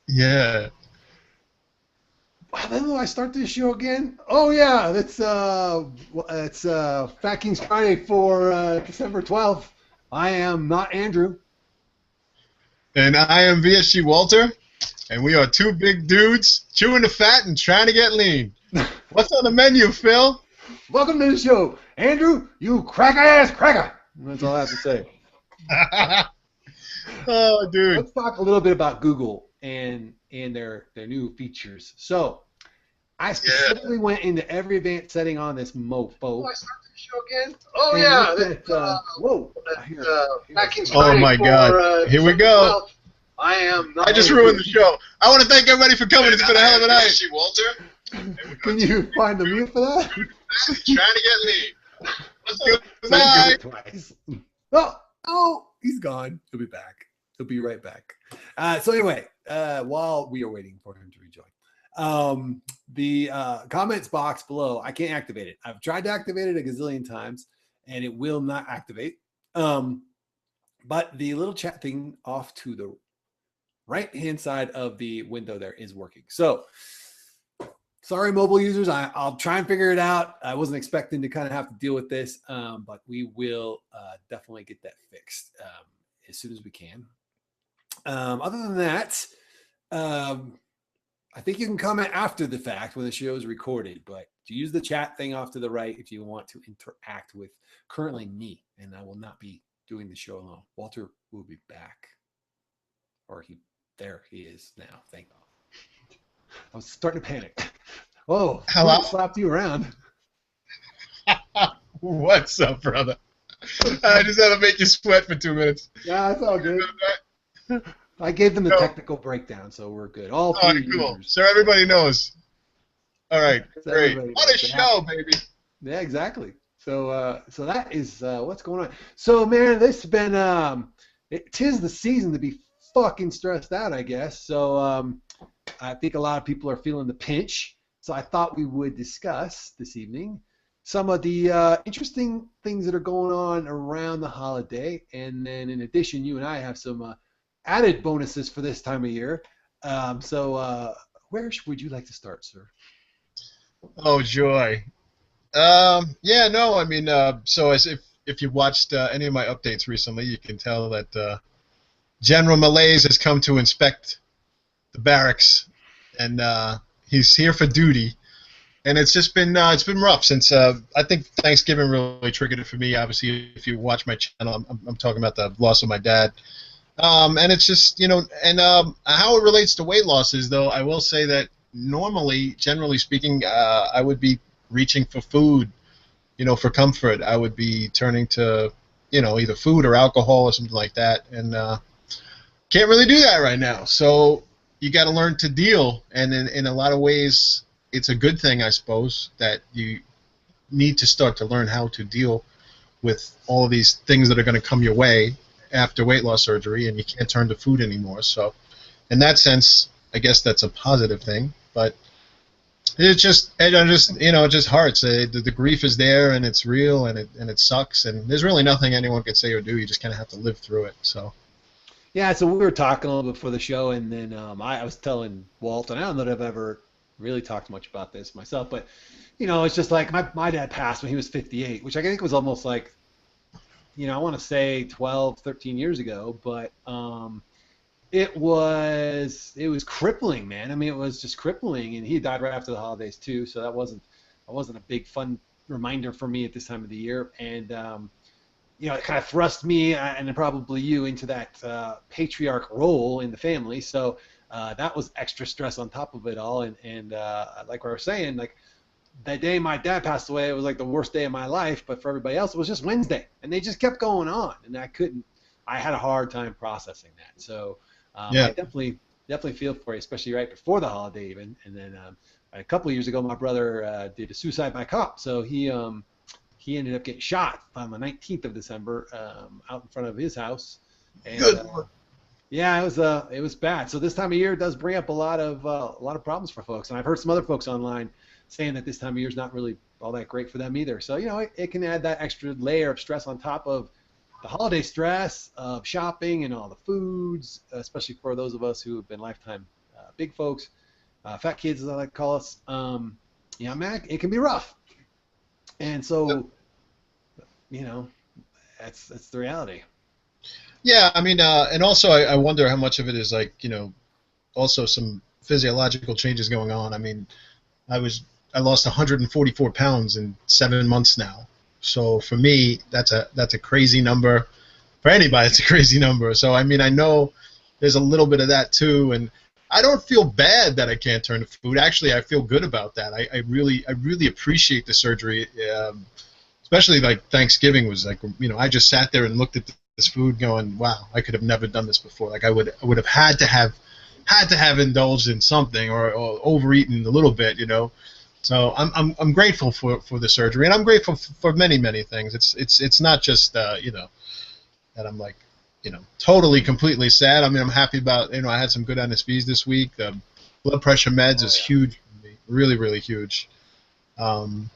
Yeah. How do I start this show again? Oh yeah, it's FatKings Friday for December 12th. I am not Andrew. And I am VSG Walter, and we are two big dudes chewing the fat and trying to get lean. What's on the menu, Phil? Welcome to the show, Andrew. You cracker ass cracker. That's all I have to say. Oh, dude. Let's talk a little bit about Google and their new features. So I Yeah. specifically went into every advanced setting on this mofo Do I start the show again? Oh, and yeah. looked at whoa, I hear FatKings something. Oh, my God. Here we go. 12th. I am I not just Andrew. ruined the show. I want to thank everybody for coming. It's been a hell of a night. Walter. Can you find the mute for that? Trying to get lean. Let's go. So I did Bye. it twice. Oh, he's gone. He'll be back. He'll be right back. So anyway, while we are waiting for him to rejoin, the comments box below, I can't activate it. I've tried to activate it a gazillion times, and it will not activate. But the little chat thing off to the right-hand side of the window there is working. So sorry, mobile users. I'll try and figure it out. I wasn't expecting to kind of have to deal with this, but we will definitely get that fixed as soon as we can. Other than that, I think you can comment after the fact when the show is recorded, but use the chat thing off to the right if you want to interact with currently me, and I will not be doing the show alone. Walter will be back, or there he is now. Thank God. I was starting to panic. Oh, Hello. slapped you around. What's up, brother? I just had to make you sweat for 2 minutes. Yeah, that's all good. I gave them the technical breakdown, so we're good. All three cool. users. So everybody knows. All right, So great. everybody What a knows. show, baby. Yeah, exactly. So that is what's going on. So man, this has been tis the season to be fucking stressed out, I guess. So I think a lot of people are feeling the pinch. So I thought we would discuss this evening some of the interesting things that are going on around the holiday, and then in addition, you and I have some added bonuses for this time of year. Where would you like to start, sir? Oh, joy. Yeah, no, I mean, so as if you watched any of my updates recently, you can tell that General Malaise has come to inspect the barracks, and he's here for duty. And it's been rough since I think Thanksgiving really triggered it for me. Obviously, if you watch my channel, I'm talking about the loss of my dad. And it's just, and how it relates to weight losses, though, I will say that normally, generally speaking, I would be reaching for food, for comfort. I would be turning to, either food or alcohol or something like that. And can't really do that right now. So you got to learn to deal. And in a lot of ways, it's a good thing, I suppose, that you need to start to learn how to deal with all of these things that are going to come your way after weight loss surgery, and you can't turn to food anymore. So in that sense, I guess that's a positive thing. But it just hurts. The grief is there, and it's real, and it sucks. And there's really nothing anyone can say or do. You just kind of have to live through it. So. Yeah, so we were talking a little before the show, and then I was telling Walt, and I don't know that I've ever really talked much about this myself, but it's just like my dad passed when he was 58, which I think was almost like, I want to say 12, 13 years ago, but it was crippling, man. I mean, it was just crippling, and he died right after the holidays too, so that wasn't a big fun reminder for me at this time of the year, and it kind of thrust me and probably you into that patriarch role in the family. So that was extra stress on top of it all. And like we were saying, like that day my dad passed away, it was like the worst day of my life. But for everybody else, it was just Wednesday, and they just kept going on, and I had a hard time processing that. So Yeah. I definitely feel for you, especially right before the holiday even. And then a couple of years ago, my brother did a suicide by cop. So he ended up getting shot on the 19th of December out in front of his house. And, Good. yeah, it was bad. So this time of year does bring up a lot of problems for folks. And I've heard some other folks online saying that this time of year is not really all that great for them either. So it can add that extra layer of stress on top of the holiday stress of shopping and all the foods, especially for those of us who have been lifetime big folks, fat kids as I like to call us, man, it can be rough. And so, you know, that's the reality. Yeah, I mean, and also I wonder how much of it is like, also some physiological changes going on. I mean, I was I lost 144 pounds in 7 months now. So for me, that's a crazy number. For anybody, it's a crazy number. So I mean, I know there's a little bit of that too, and I don't feel bad that I can't turn to food. Actually, I feel good about that. I really appreciate the surgery. Especially like Thanksgiving was like, I just sat there and looked at this food going, wow, I could have never done this before. Like I would have had to have indulged in something or overeaten a little bit. So I'm grateful for the surgery, and I'm grateful for many things. It's not just that I'm like totally completely sad. I mean, I'm happy about I had some good anesthesia this week. The blood pressure meds Oh is yeah. huge for me, really huge. Um,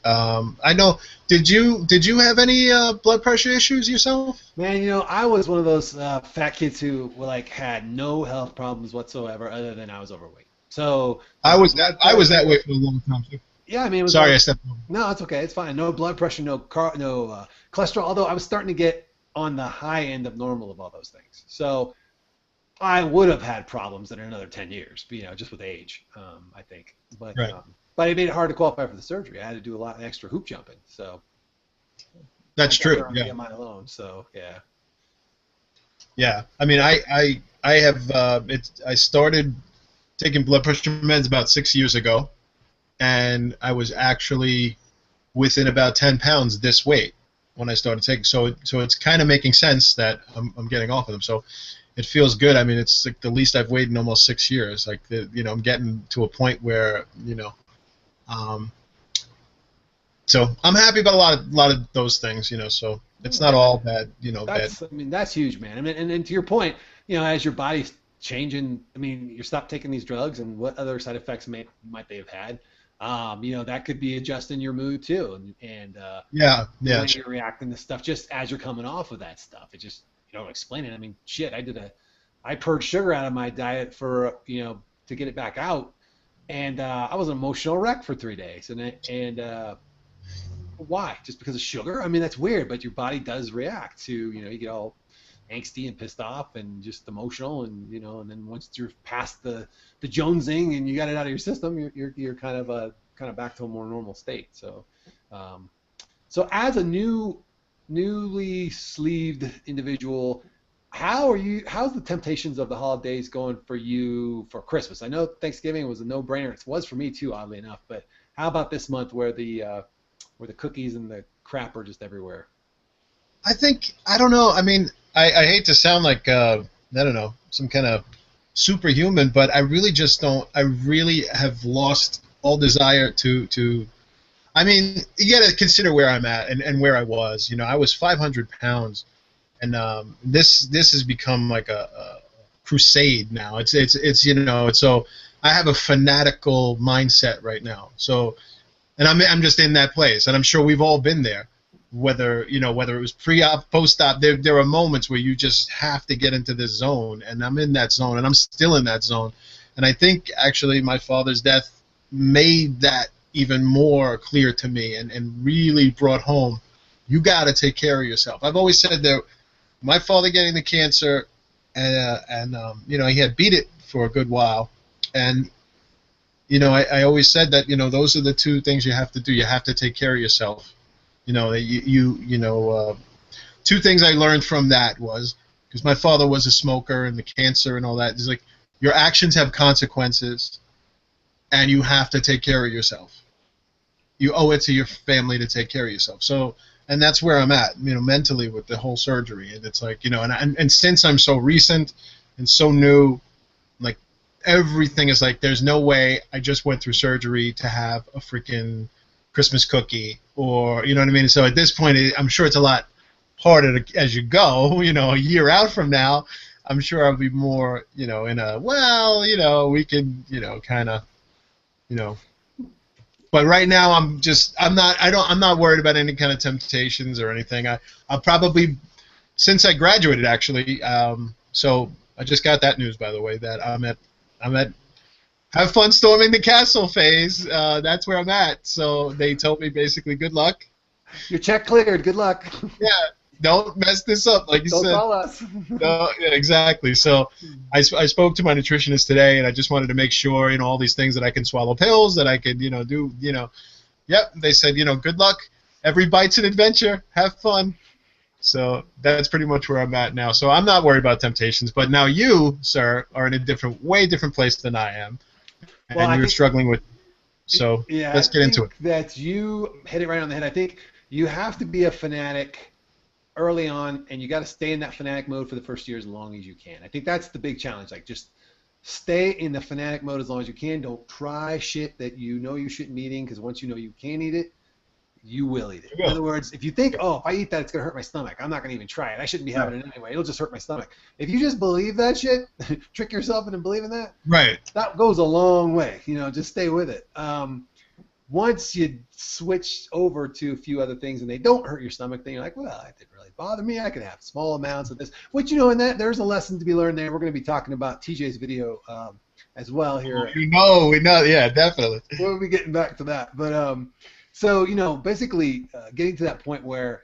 I know. Did you have any blood pressure issues yourself? Man, I was one of those fat kids who had no health problems whatsoever, other than I was overweight. So I was that blood I was that pressure, way for a long time too. yeah, I mean, it was Sorry, like, I stepped over. no, it's okay, it's fine. No blood pressure, no cholesterol. Although I was starting to get on the high end of normal of all those things. So I would have had problems in another 10 years, just with age, I think. Right. But it made it hard to qualify for the surgery. I had to do a lot of extra hoop jumping. So I That's got true. there on Yeah. BMI alone. So yeah. Yeah. I mean, I have I started taking blood pressure meds about 6 years ago, and I was actually within about 10 pounds this weight when I started taking. So it's kind of making sense that I'm getting off of them. So it feels good. I mean, it's like the least I've weighed in almost 6 years. Like I'm getting to a point where Um, so I'm happy about a lot of those things. So it's not all bad. Bad. I mean, that's huge, man. I mean, and to your point, as your body's changing, I mean, you stop taking these drugs, and what other side effects might they have had? That could be adjusting your mood too, and Yeah, the yeah, way you're reacting to stuff just as you're coming off of that stuff. It just you don't explain it. I mean, shit, I purged sugar out of my diet for to get it back out, and I was an emotional wreck for 3 days, and why? Just because of sugar? I mean, that's weird, but your body does react to, you get all angsty and pissed off and just emotional, and then once you're past the jonesing and you got it out of your system, you're kind of back to a more normal state. Um, so as a newly sleeved individual, how's the temptations of the holidays going for you for Christmas? I know Thanksgiving was a no-brainer. It was for me too, oddly enough, but how about this month where the cookies and the crap are just everywhere? I don't know. I mean, I hate to sound like I don't know, some kind of superhuman, but I really just don't. I really have lost all desire to. I mean, you got to consider where I'm at and where I was. I was 500 pounds, and this has become like a crusade now. It's so I have a fanatical mindset right now. So, and I'm just in that place, and I'm sure we've all been there. Whether it was pre-op, post-op, there are moments where you just have to get into this zone, and I'm in that zone, and I'm still in that zone. And I think actually my father's death made that even more clear to me, and really brought home, you got to take care of yourself. I've always said that my father getting the cancer, and he had beat it for a good while, and I always said that those are the two things you have to do. You have to take care of yourself. Two things I learned from that was, because my father was a smoker and the cancer and all that. It's like your actions have consequences, and you have to take care of yourself. You owe it to your family to take care of yourself. So, and that's where I'm at, mentally with the whole surgery. And it's like, and since I'm so recent and so new, like everything is like, there's no way I just went through surgery to have a freaking Christmas cookie, or you know what I mean. So at this point, I'm sure it's a lot harder as you go. A year out from now, I'm sure I'll be more, in a we can, kind of, you know. But right now, I'm not worried about any kind of temptations or anything. I'll probably, since I graduated actually, so I just got that news, by the way, that I'm at have fun storming the castle phase. That's where I'm at. So they told me basically, good luck. Your check cleared. Good luck. Yeah, don't mess this up, like you Don't said. call us. No, yeah, exactly. So I spoke to my nutritionist today, and I just wanted to make sure, all these things that I can swallow pills, that I could, do, Yep, they said, good luck. Every bite's an adventure. Have fun. So that's pretty much where I'm at now. So I'm not worried about temptations. But now you, sir, are in a way different place than I am, Well, and I you're think, struggling with. So yeah, I let's get into it. think that you hit it right on the head. I think you have to be a fanatic early on, and you got to stay in that fanatic mode for the first year as long as you can. I think that's the big challenge. Like, just stay in the fanatic mode as long as you can. Don't try shit that you know you shouldn't be eating, because once you know you can eat it, you will eat it. In other words, if you think, oh, if I eat that, it's going to hurt my stomach, I'm not going to even try it. I shouldn't be having it anyway. It'll just hurt my stomach. If you just believe that shit, trick yourself into believing that, Right. that goes a long way. Just stay with it. Once you switch over to a few other things and they don't hurt your stomach, then you're like, well, that didn't really bother me. I could have small amounts of this. Which, in that there's a lesson to be learned there. We're going to be talking about TJ's video as well here. We know, yeah, definitely. We'll be getting back to that. But so, basically getting to that point where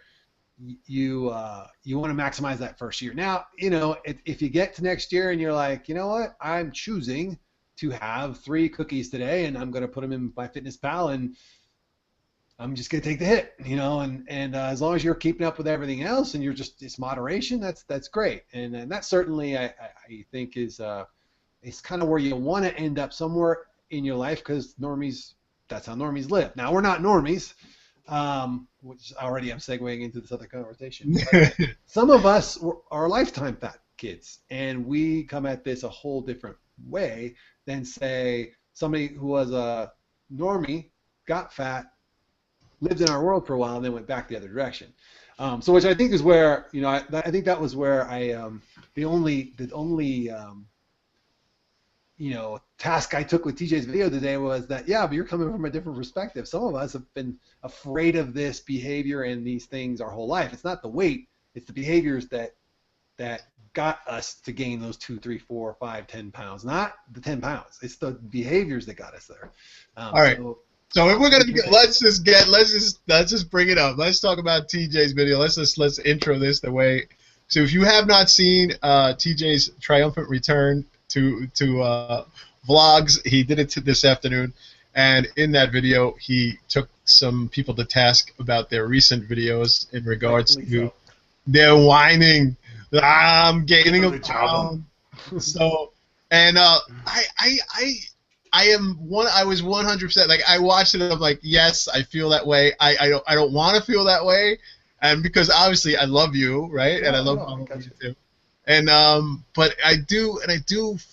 you want to maximize that first year. Now, if you get to next year and you're like, you know what, I'm choosing to have 3 cookies today, and I'm going to put them in my Fitness Pal, and I'm just going to take the hit, and as long as you're keeping up with everything else and it's moderation, that's great. And that certainly I think is kind of where you want to end up somewhere in your life, because that's how normies live. Now, we're not normies, which already I'm segueing into this other conversation. But some of us are lifetime fat kids, and we come at this a whole different way than, say, somebody who was a normie, got fat, lived in our world for a while, and then went back the other direction. So, which I think is where, I think that was where the only task I took with TJ's video today was that, yeah, but you're coming from a different perspective. Some of us have been afraid of this behavior and these things our whole life. It's not the weight, it's the behaviors that got us to gain those 2, 3, 4, 5, 10 pounds. Not the 10 pounds. It's the behaviors that got us there. All right. So if we're gonna let's just bring it up. Let's talk about TJ's video. Let's intro this the way. So if you have not seen TJ's triumphant return to vlogs, he did it this afternoon, and in that video he took some people to task about their recent videos in regards to their whining. I'm gaining a pound. So, and I was 100%, like, I watched it and I'm like, yes, I feel that way. I don't want to feel that way, and because obviously I love you, right? And I love you too. And but I do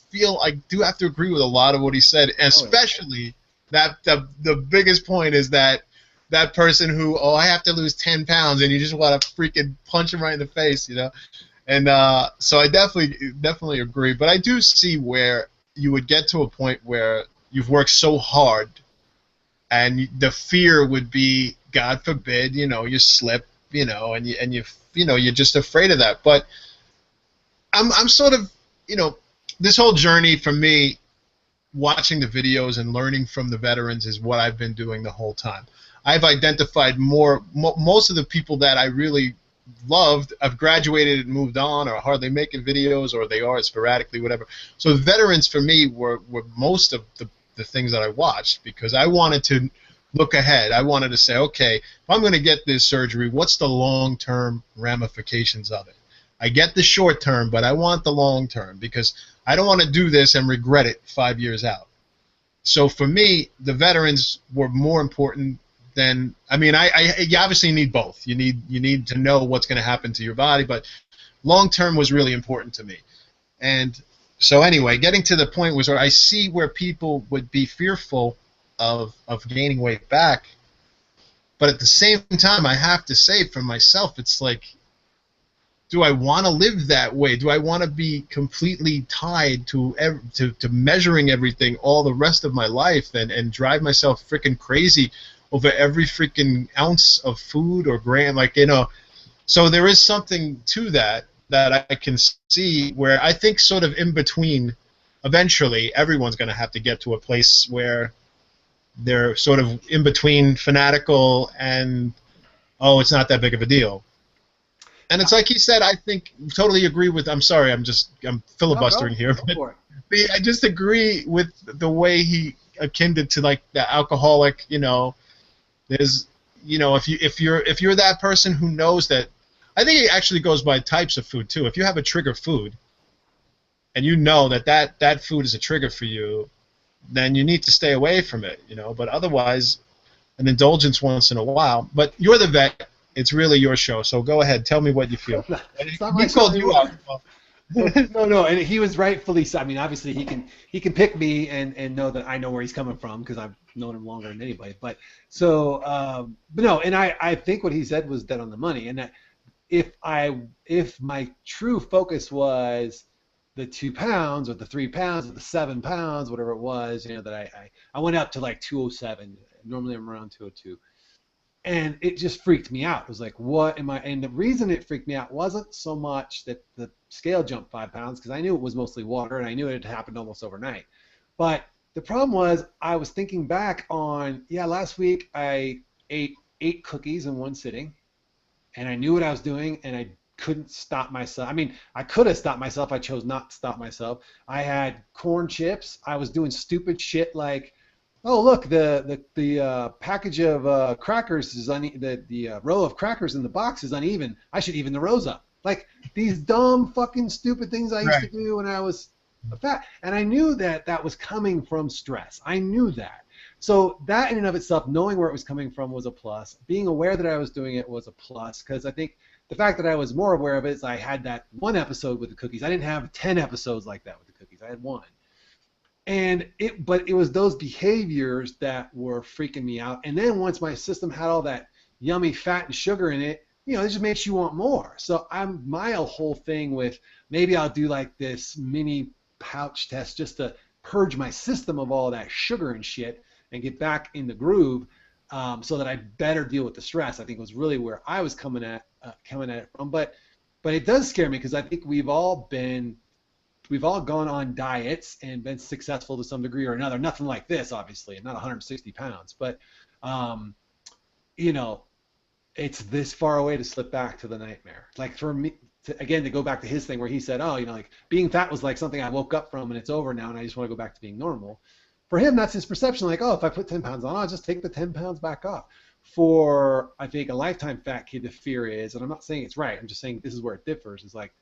feel I do have to agree with a lot of what he said, especially that the biggest point is that person who, I have to lose 10 pounds, and you just want to freaking punch him right in the face, And so I definitely agree, but I do see where you would get to a point where you've worked so hard, and the fear would be, God forbid, you slip, and you're just afraid of that. But I'm sort of, this whole journey for me, watching the videos and learning from the veterans is what I've been doing the whole time. I've identified most of the people that I really loved have graduated and moved on, or hardly making videos, or they are sporadically, whatever. So the veterans for me were most of the things that I watched, because I wanted to look ahead. I wanted to say, okay, if I'm going to get this surgery, what's the long-term ramifications of it? I get the short term, but I want the long term, because I don't want to do this and regret it 5 years out. So for me, the veterans were more important than, you obviously need both. You need to know what's going to happen to your body, but long term was really important to me. And so anyway, getting to the point was where I see where people would be fearful of gaining weight back, but at the same time, I have to say for myself, it's like, do I want to live that way? Do I want to be completely tied to measuring everything all the rest of my life, and drive myself freaking crazy over every freaking ounce of food or gram? So there is something to that I can see, where I think sort of in between eventually everyone's going to have to get to a place where they're sort of in between fanatical and, oh, it's not that big of a deal. And it's like he said, I think, totally agree with, I'm sorry, I'm No, filibustering go here, go but for it. I just agree with the way he akined it to like the alcoholic, there's, if you're that person who knows that, I think it actually goes by types of food too. If you have a trigger food and you know that food is a trigger for you, then you need to stay away from it, but otherwise an indulgence once in a while. But you're the vet. It's really your show, so go ahead. Tell me what you feel. It's not my He show called you anymore. out. Well, No, and he was rightfully so. I mean, obviously he can pick me and know that I know where he's coming from because I've known him longer than anybody. But so, but no, and I think what he said was dead on the money. And that if my true focus was the 2 pounds or the 3 pounds or the 7 pounds, whatever it was, that I went up to like 207. Normally I'm around 202. And it just freaked me out. It was like, what am I? And the reason it freaked me out wasn't so much that the scale jumped 5 pounds, because I knew it was mostly water and I knew it had happened almost overnight. But the problem was I was thinking back on, last week I ate 8 cookies in one sitting, and I knew what I was doing, and I couldn't stop myself. I mean, I could have stopped myself. I chose not to stop myself. I had corn chips. I was doing stupid shit like, oh look, the package of crackers is the row of crackers in the box is uneven. I should even the rows up. Like these dumb fucking stupid things I used to right. do when I was fat, and I knew that was coming from stress. I knew that. So that in and of itself, knowing where it was coming from was a plus. Being aware that I was doing it was a plus, because I think the fact that I was more aware of it is I had that one episode with the cookies. I didn't have 10 episodes like that with the cookies. I had one. But it was those behaviors that were freaking me out. And then once my system had all that yummy fat and sugar in it, it just makes you want more. So my whole thing with, maybe I'll do like this mini pouch test just to purge my system of all that sugar and shit and get back in the groove, so that I better deal with the stress. I think was really where I was coming at it from. But it does scare me, because I think we've all gone on diets and been successful to some degree or another. Nothing like this, obviously. I'm not 160 pounds, but it's this far away to slip back to the nightmare. Like for me, to go back to his thing where he said, oh, like being fat was like something I woke up from and it's over now and I just want to go back to being normal. For him, that's his perception. Like, oh, if I put 10 pounds on, I'll just take the 10 pounds back off. For, I think, a lifetime fat kid, the fear is, and I'm not saying it's right, I'm just saying this is where it differs, is like,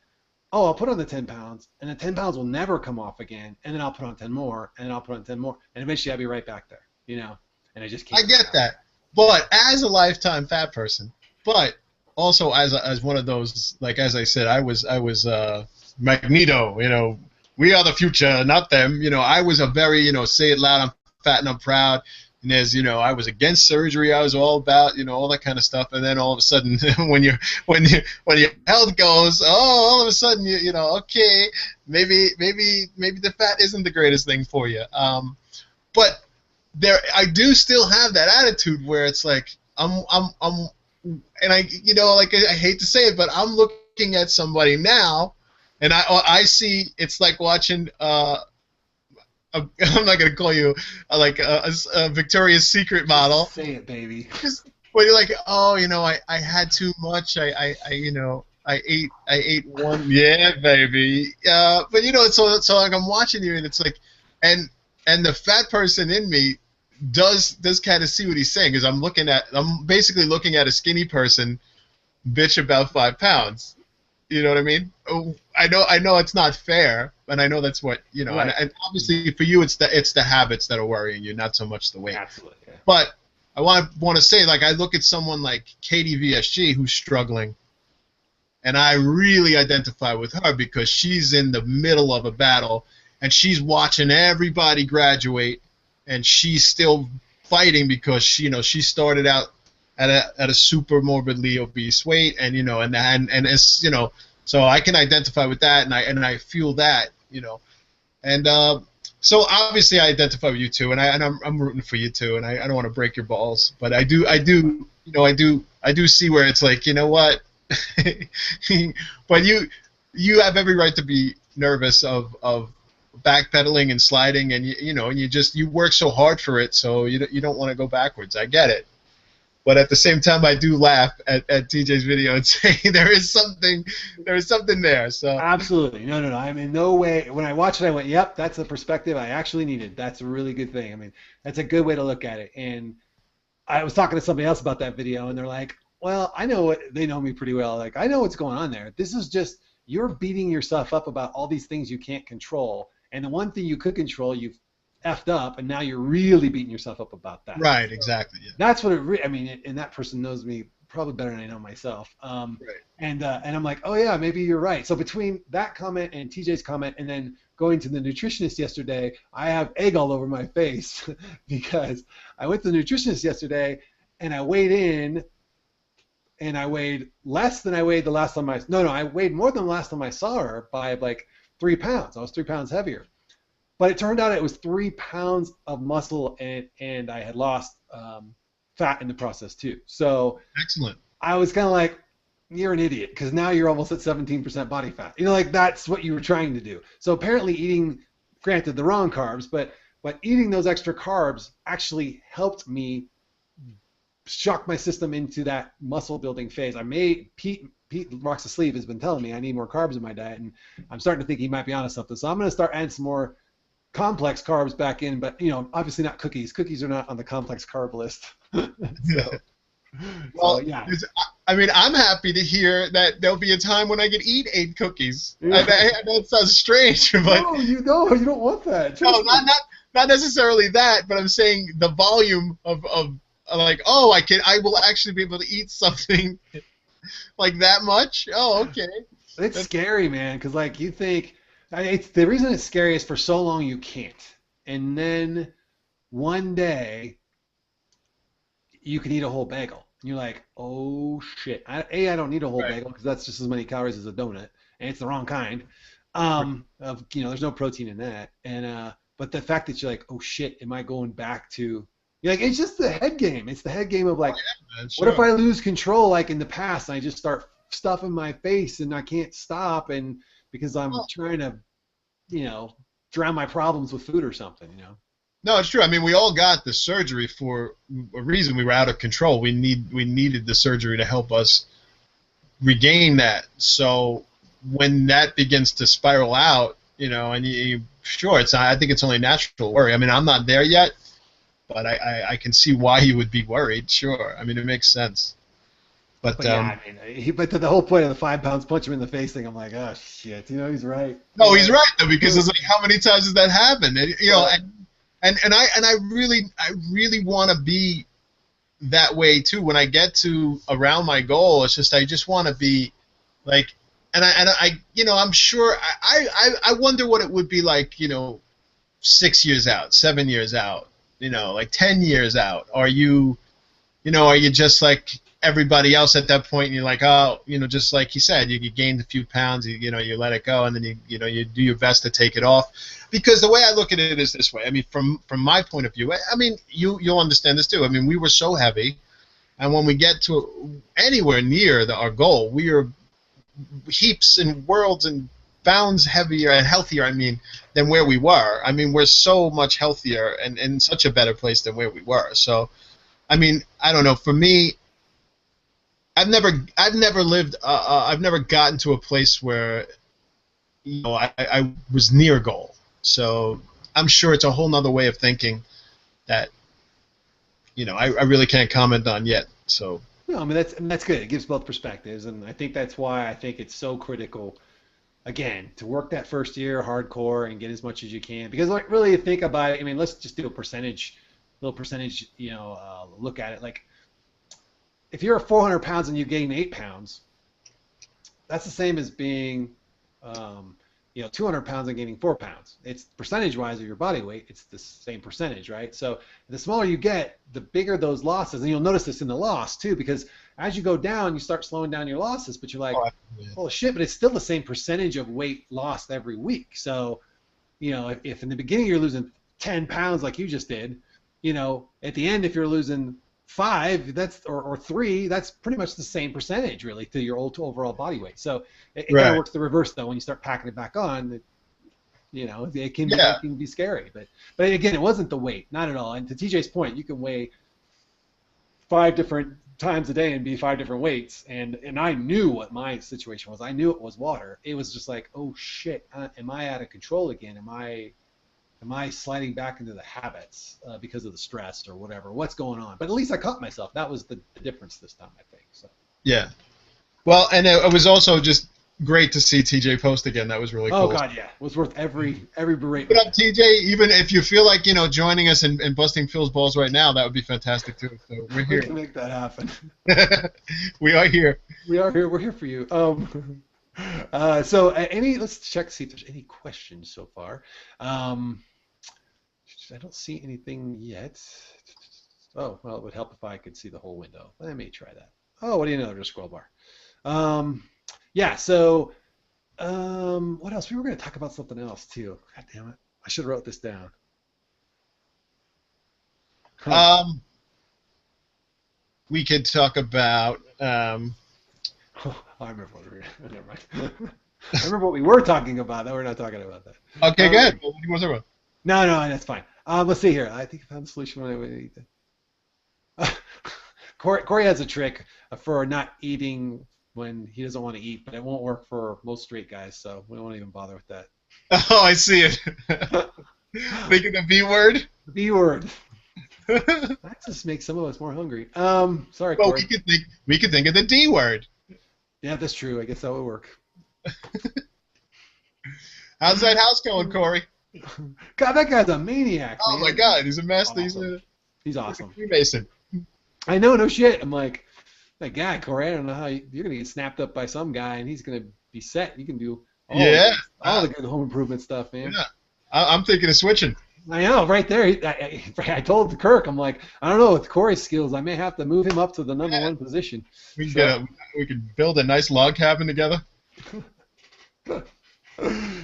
oh, I'll put on the 10 pounds, and the 10 pounds will never come off again, and then I'll put on 10 more, and then I'll put on 10 more, and eventually I'll be right back there, and I just can't. I get that. But as a lifetime fat person, but also as one of those, like as I said, I was Magneto, we are the future, not them. I was a very, say it loud, I'm fat and I'm proud. And as I was against surgery, I was all about, all that kind of stuff. And then all of a sudden, when your health goes, all of a sudden, okay, maybe the fat isn't the greatest thing for you. But I do still have that attitude where it's like and I hate to say it, but I'm looking at somebody now, and I see it's like watching. I'm not gonna call you like a Victoria's Secret model. Say it, baby. When you're like, oh, I had too much. I ate one. Yeah, baby. But so like I'm watching you, and it's like, and the fat person in me does kind of see what he's saying, because I'm basically looking at a skinny person bitch about 5 pounds. You know what I mean? I know it's not fair, and I know that's what Right. and obviously for you it's the habits that are worrying you, not so much the weight. Absolutely. Yeah. But I want to say, like, I look at someone like Katie VSG who's struggling, and I really identify with her because she's in the middle of a battle and she's watching everybody graduate, and she's still fighting because she started out at a super morbidly obese weight, and and it's so I can identify with that, and I feel that, and so obviously I identify with you too, and I'm rooting for you too, and I don't want to break your balls, but I do see where it's like, what, but you have every right to be nervous of backpedaling and sliding, and you work so hard for it, so you don't want to go backwards. I get it. But at the same time, I do laugh at TJ's video and say there is something there. So Absolutely. No, no, no. I'm in no way. When I watched it, I went, yep, that's the perspective I actually needed. That's a really good thing. I mean, that's a good way to look at it. And I was talking to somebody else about that video, and they're like, well, I know what, they know me pretty well. Like, I know what's going on there. This is just, you're beating yourself up about all these things you can't control. And the one thing you could control, you've effed up, and now you're really beating yourself up about that. right, exactly. Yeah. That's what I mean, and that person knows me probably better than I know myself. Right. And I'm like, oh yeah, maybe you're right. So between that comment and TJ's comment, and then going to the nutritionist yesterday, I have egg all over my face because I went to the nutritionist yesterday and I weighed in, and I weighed less than I weighed the last time I weighed more than the last time I saw her by like 3 pounds. I was 3 pounds heavier. But it turned out it was 3 pounds of muscle, and I had lost fat in the process too. So Excellent. I was kind of like, you're an idiot, because now you're almost at 17% body fat. You know, like that's what you were trying to do. So apparently eating, granted the wrong carbs, but eating those extra carbs actually helped me shock my system into that muscle building phase. Pete Rocks the Sleeve has been telling me I need more carbs in my diet, and I'm starting to think he might be onto something. So I'm going to start adding some more complex carbs back in, but obviously not cookies. Cookies are not on the complex carb list. Well, yeah. I mean, I'm happy to hear that there'll be a time when I can eat 8 cookies. Yeah. That sounds strange, but No, you don't want that. no, not necessarily that, but I'm saying the volume of like, oh, I will actually be able to eat something like that much. Oh, okay. It's scary, man, because like you think. It's the reason it's scary is for so long you can't, and then one day you can eat a whole bagel. And you're like, oh shit! I don't need a whole bagel because that's just as many calories as a donut, and it's the wrong kind. There's no protein in that, and but the fact that you're like, oh shit, am I going back to? You're like, it's just the head game. It's the head game of like, what if I lose control like in the past and I just start stuffing my face and I can't stop and because I'm trying to, drown my problems with food or something, No, it's true. I mean, we all got the surgery for a reason. We were out of control. We needed the surgery to help us regain that. So when that begins to spiral out, and sure, I think it's only natural worry. I mean, I'm not there yet, but I can see why you would be worried. Sure. I mean, it makes sense. But yeah, I mean, but the whole point of the 5 pounds punch him in the face thing, I'm like, oh shit, he's right. No, he's right though, because it's like, how many times has that happened? And I really want to be that way too. When I get to around my goal, it's just I just want to be like, I'm sure I wonder what it would be like, 6 years out, 7 years out, like 10 years out. Are you just like everybody else at that point, and you're like, oh, just like he said, you gained a few pounds, you let it go, and then you do your best to take it off. Because the way I look at it is this way. I mean, from my point of view, I mean, you'll understand this too. I mean, we were so heavy, and when we get to anywhere near our goal, we are heaps and worlds and pounds heavier and healthier, I mean, than where we were. I mean, we're so much healthier and in such a better place than where we were. So, I mean, I don't know. For me, I've never gotten to a place where I was near goal. So I'm sure it's a whole nother way of thinking that I really can't comment on yet. So no, I mean that's good. It gives both perspectives, and I think that's why I think it's so critical. Again, to work that first year hardcore and get as much as you can, because like really think about it. I mean, let's just do a little percentage, look at it. Like, if you're 400 pounds and you gain 8 pounds, that's the same as being, 200 pounds and gaining 4 pounds. It's percentage-wise of your body weight, it's the same percentage, right? So the smaller you get, the bigger those losses, and you'll notice this in the loss too, because as you go down, you start slowing down your losses, but you're like, oh shit, but it's still the same percentage of weight lost every week. So, if in the beginning you're losing 10 pounds like you just did, at the end, if you're losing 5, or 3, that's pretty much the same percentage really to your overall body weight. So it kind of works the reverse though. When you start packing it back on, You know, Yeah. it can be scary. But again, it wasn't the weight, not at all. And to TJ's point, you can weigh 5 different times a day and be 5 different weights. And I knew what my situation was. I knew it was water. It was just like, oh shit, am I out of control again? Am I sliding back into the habits because of the stress or whatever? What's going on? But at least I caught myself. That was the difference this time, I think. So. Yeah. Well, and it was also just great to see TJ post again. That was really Oh cool. God, yeah, it was worth every What beratement. up, TJ? Even if you feel like joining us and busting Phil's balls right now, that would be fantastic too. So we're We here. can make that happen. We are here. We are here. We're here for you. So let's check to see if there's any questions so far. I don't see anything yet. Oh, well, it would help if I could see the whole window. Let me try that. Oh, what do you know? There's a scroll bar. Yeah. So, what else? We were going to talk about something else too. God damn it! I should have wrote this down. Huh. Um, we could talk about. Oh, I remember what we were. Never mind. I remember what we were talking about. That we're not talking about that. Okay, good. What do you want to talk about? No, that's fine. Let's see here. I think I found the solution when I would eat that. Corey has a trick for not eating when he doesn't want to eat, but it won't work for most straight guys, so we won't even bother with that. Oh, I see it. Think of the B word. The B word. That just makes some of us more hungry. Sorry, Well, Corey. we could think of the D word. Yeah, that's true. I guess that would work. How's that house going, Corey? God, that guy's a maniac, Oh man. my God, he's a master. Awesome. He's He's a awesome. Freemason. I know, no shit. I'm like, that guy, Corey, I don't know how you're going to get snapped up by some guy and he's going to be set. You can do Yeah. all the good home improvement stuff, man. Yeah. I'm thinking of switching. I know, right there. I told Kirk, I'm like, I don't know, with Corey's skills, I may have to move him up to the number one position. We could build a nice log cabin together.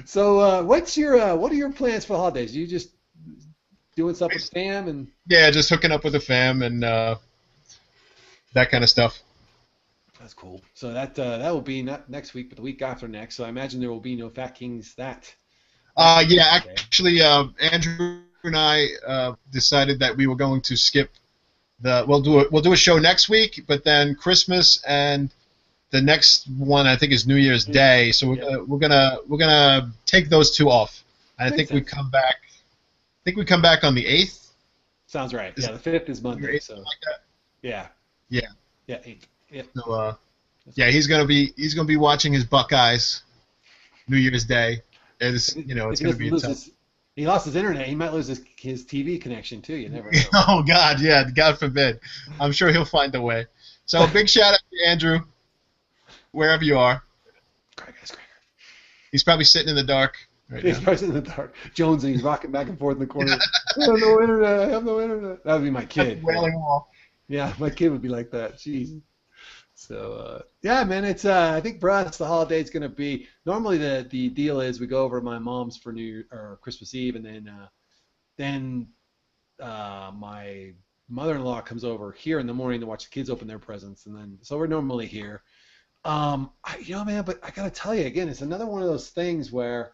So, what are your plans for the holidays? You just doing stuff with fam and Yeah, just hooking up with the fam and that kind of stuff. that's cool. So that will be not next week, but the week after next. So I imagine there will be no FatKings that. Yeah, Okay. actually, Andrew and I decided that we were going to skip we'll do a show next week, but then Christmas and the next one I think is New Year's Day. So we're gonna take those two off. And I Makes think we sense. come back. I think we come back on the 8th. Sounds right. Yeah, the 5th is Monday. So Like that. yeah, Yeah. yeah, 8th. Yeah. So yeah, he's gonna be watching his Buckeyes New Year's Day. It's If it's he gonna doesn't be a lose tough. he lost his internet. He might lose his TV connection too. You never know. Oh God, yeah, God forbid. I'm sure he'll find a way. So big shout out to Andrew, wherever you are. Craig. He's probably sitting in the dark right He's now. probably in the dark. Jones and he's rocking back and forth in the corner. I have no internet. I have no internet. That would be my kid. Wailing wall. Yeah, my kid would be like that. Jeez. So yeah, man, it's I think for us the holiday's gonna be normally the deal is we go over to my mom's for Christmas Eve, and then my mother-in-law comes over here in the morning to watch the kids open their presents, and then so we're normally here. Man, but I gotta tell you again, it's another one of those things where,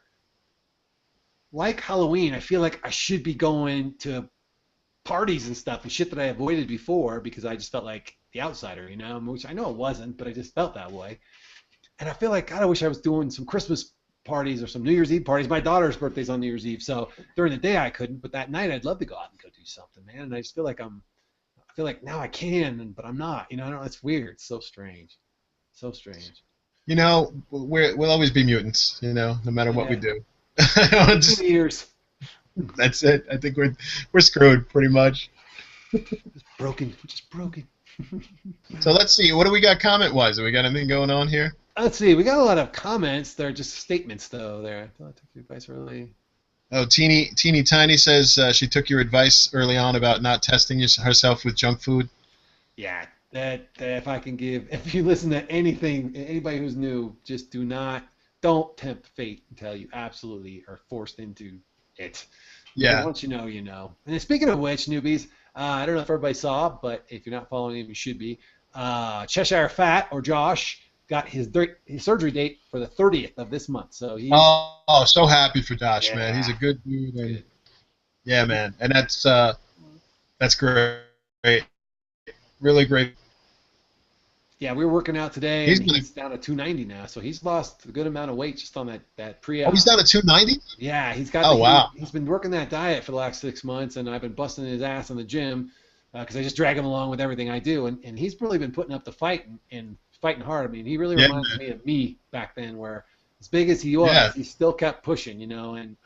like Halloween, I feel like I should be going to parties and stuff and shit that I avoided before because I just felt like the outsider, which I know it wasn't, but I just felt that way. And I feel like, God, I wish I was doing some Christmas parties or some New Year's Eve parties. My daughter's birthday's on New Year's Eve, so during the day I couldn't, but that night I'd love to go out and go do something, man. And I just feel like I feel like now I can, but I'm not. I don't know. It's weird. It's so strange. So strange. We'll always be mutants. No matter what we Yeah. do. 2 years. That's it. I think we're screwed pretty much. Just broken. So let's see. What do we got comment-wise? Have we got anything going on here? Let's see. We got a lot of comments. They're just statements, though. There. I thought I took your advice early. Oh, Teeny Tiny says she took your advice early on about not testing herself with junk food. Yeah. That if you listen to anybody who's new, just don't tempt fate until you absolutely are forced into it. Yeah. Because once you know, you know. And then speaking of which, newbies, I don't know if everybody saw, but if you're not following him, you should be. Cheshire Fat, or Josh, got his surgery date for the 30th of this month. So he's Oh, so happy for Josh, man. He's yeah, a good dude, and good. yeah, man. And that's great. Really great. Yeah, we were working out today, He's and been. he's down to 290 now. So he's lost a good amount of weight just on that Oh, he's pre-op. down to 290. Yeah, Oh, wow. he's been working that diet for the last 6 months, and I've been busting his ass in the gym because I just drag him along with everything I do, and he's really been putting up the fight and fighting hard. I mean, he really Yeah, reminds man. me of me back then, where as big as he was, Yeah. he still kept pushing, and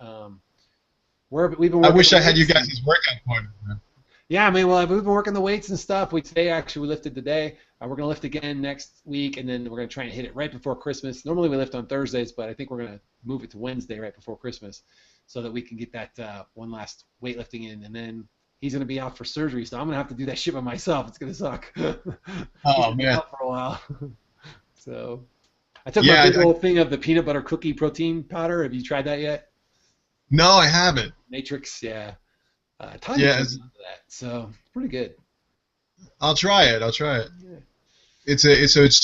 we've been I working wish the I had you weights. guys' workout partner, man. Yeah, I mean, well, we've been working the weights and stuff. We lifted today. We're gonna lift again next week, and then we're gonna try and hit it right before Christmas. Normally we lift on Thursdays, but I think we're gonna move it to Wednesday right before Christmas, so that we can get that one last weightlifting in. And then he's gonna be out for surgery, so I'm gonna have to do that shit by myself. It's gonna suck. He's Oh, gonna be man. out for a while. So I took my Yeah. big old thing of the peanut butter cookie protein powder. Have you tried that yet? No, I haven't. Matrix, yeah. Tanya Yeah, turned me onto that, so pretty good. I'll try it. I'll try it. Yeah. It's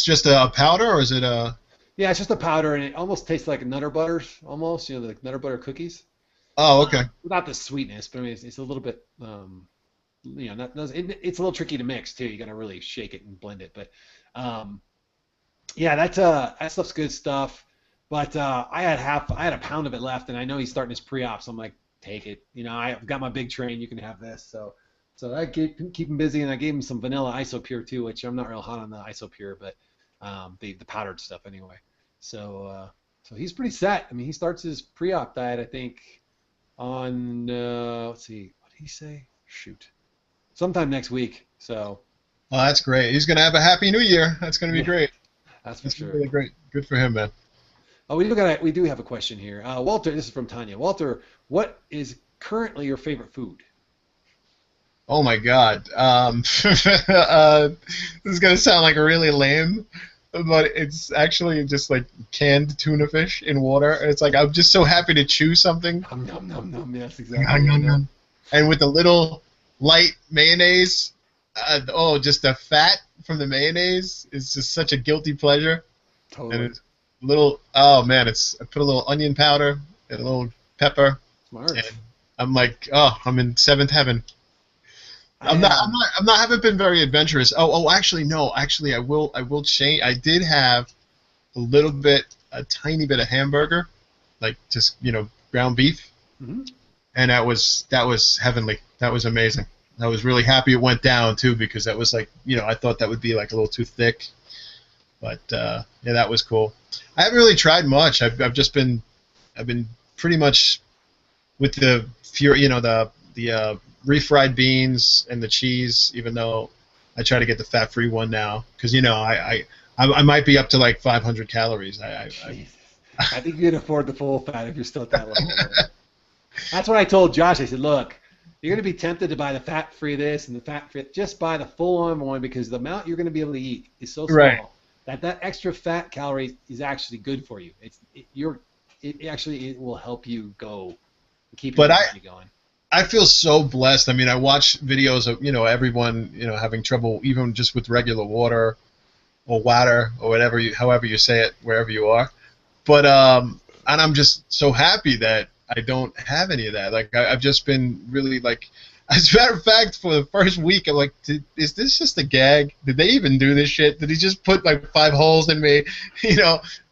just a powder, or is it a? Yeah, it's just a powder, and it almost tastes like Nutter Butters, almost, the Nutter Butter cookies, Oh, okay. without the sweetness. But I mean, it's a little bit, it's a little tricky to mix too. You got to really shake it and blend it. But yeah, that stuff's good stuff. But I had a pound of it left, and I know he's starting his pre-op, so I'm like, take it. I've got my big train. You can have this. So I keep him busy, and I gave him some vanilla isopure too, which I'm not real hot on the isopure, but the powdered stuff anyway. So he's pretty set. I mean, he starts his pre-op diet, I think, on let's see, what did he say? Shoot, sometime next week. So Oh, that's great. He's gonna have a happy New Year. That's gonna be yeah, great. that's for That's sure. really great. Good for him, man. Oh, we do have a question here. Walter, this is from Tanya. Walter, what is currently your favorite food? Oh my God. This is gonna sound like really lame, but it's actually just like canned tuna fish in water. It's like I'm just so happy to chew something, Nom nom nom nom. Yes, exactly. Yeah. and with a little light mayonnaise. Just the fat from the mayonnaise is just such a guilty pleasure. And Totally. it's a little. Oh man, I put a little onion powder and a little pepper, Smart. and I'm like, oh, I'm in seventh heaven. I Haven't been very adventurous. Actually, no. Actually, I will change. I did have a tiny bit of hamburger, like just ground beef, mhm. and that was heavenly. That was amazing. I was really happy it went down too, because that was like I thought that would be like a little too thick, but yeah, that was cool. I haven't really tried much. I've been pretty much with the the refried beans and the cheese, even though I try to get the fat-free one now, because I might be up to like 500 calories. Jesus. I think you can afford the full fat if you're still at that level. That's what I told Josh. I said, look, you're going to be tempted to buy the fat-free this and the fat-free. Just buy the full-on one, because the amount you're going to be able to eat is so small Right. that extra fat calories is actually good for you. It will help you keep your But energy going. I feel so blessed. I mean, I watch videos of everyone having trouble even just with regular water or water or however you say it wherever you are. But and I'm just so happy that I don't have any of that. Like I've just been really like, as a matter of fact, for the first week, I'm like, is this just a gag? Did they even do this shit? Did he just put like 5 holes in me?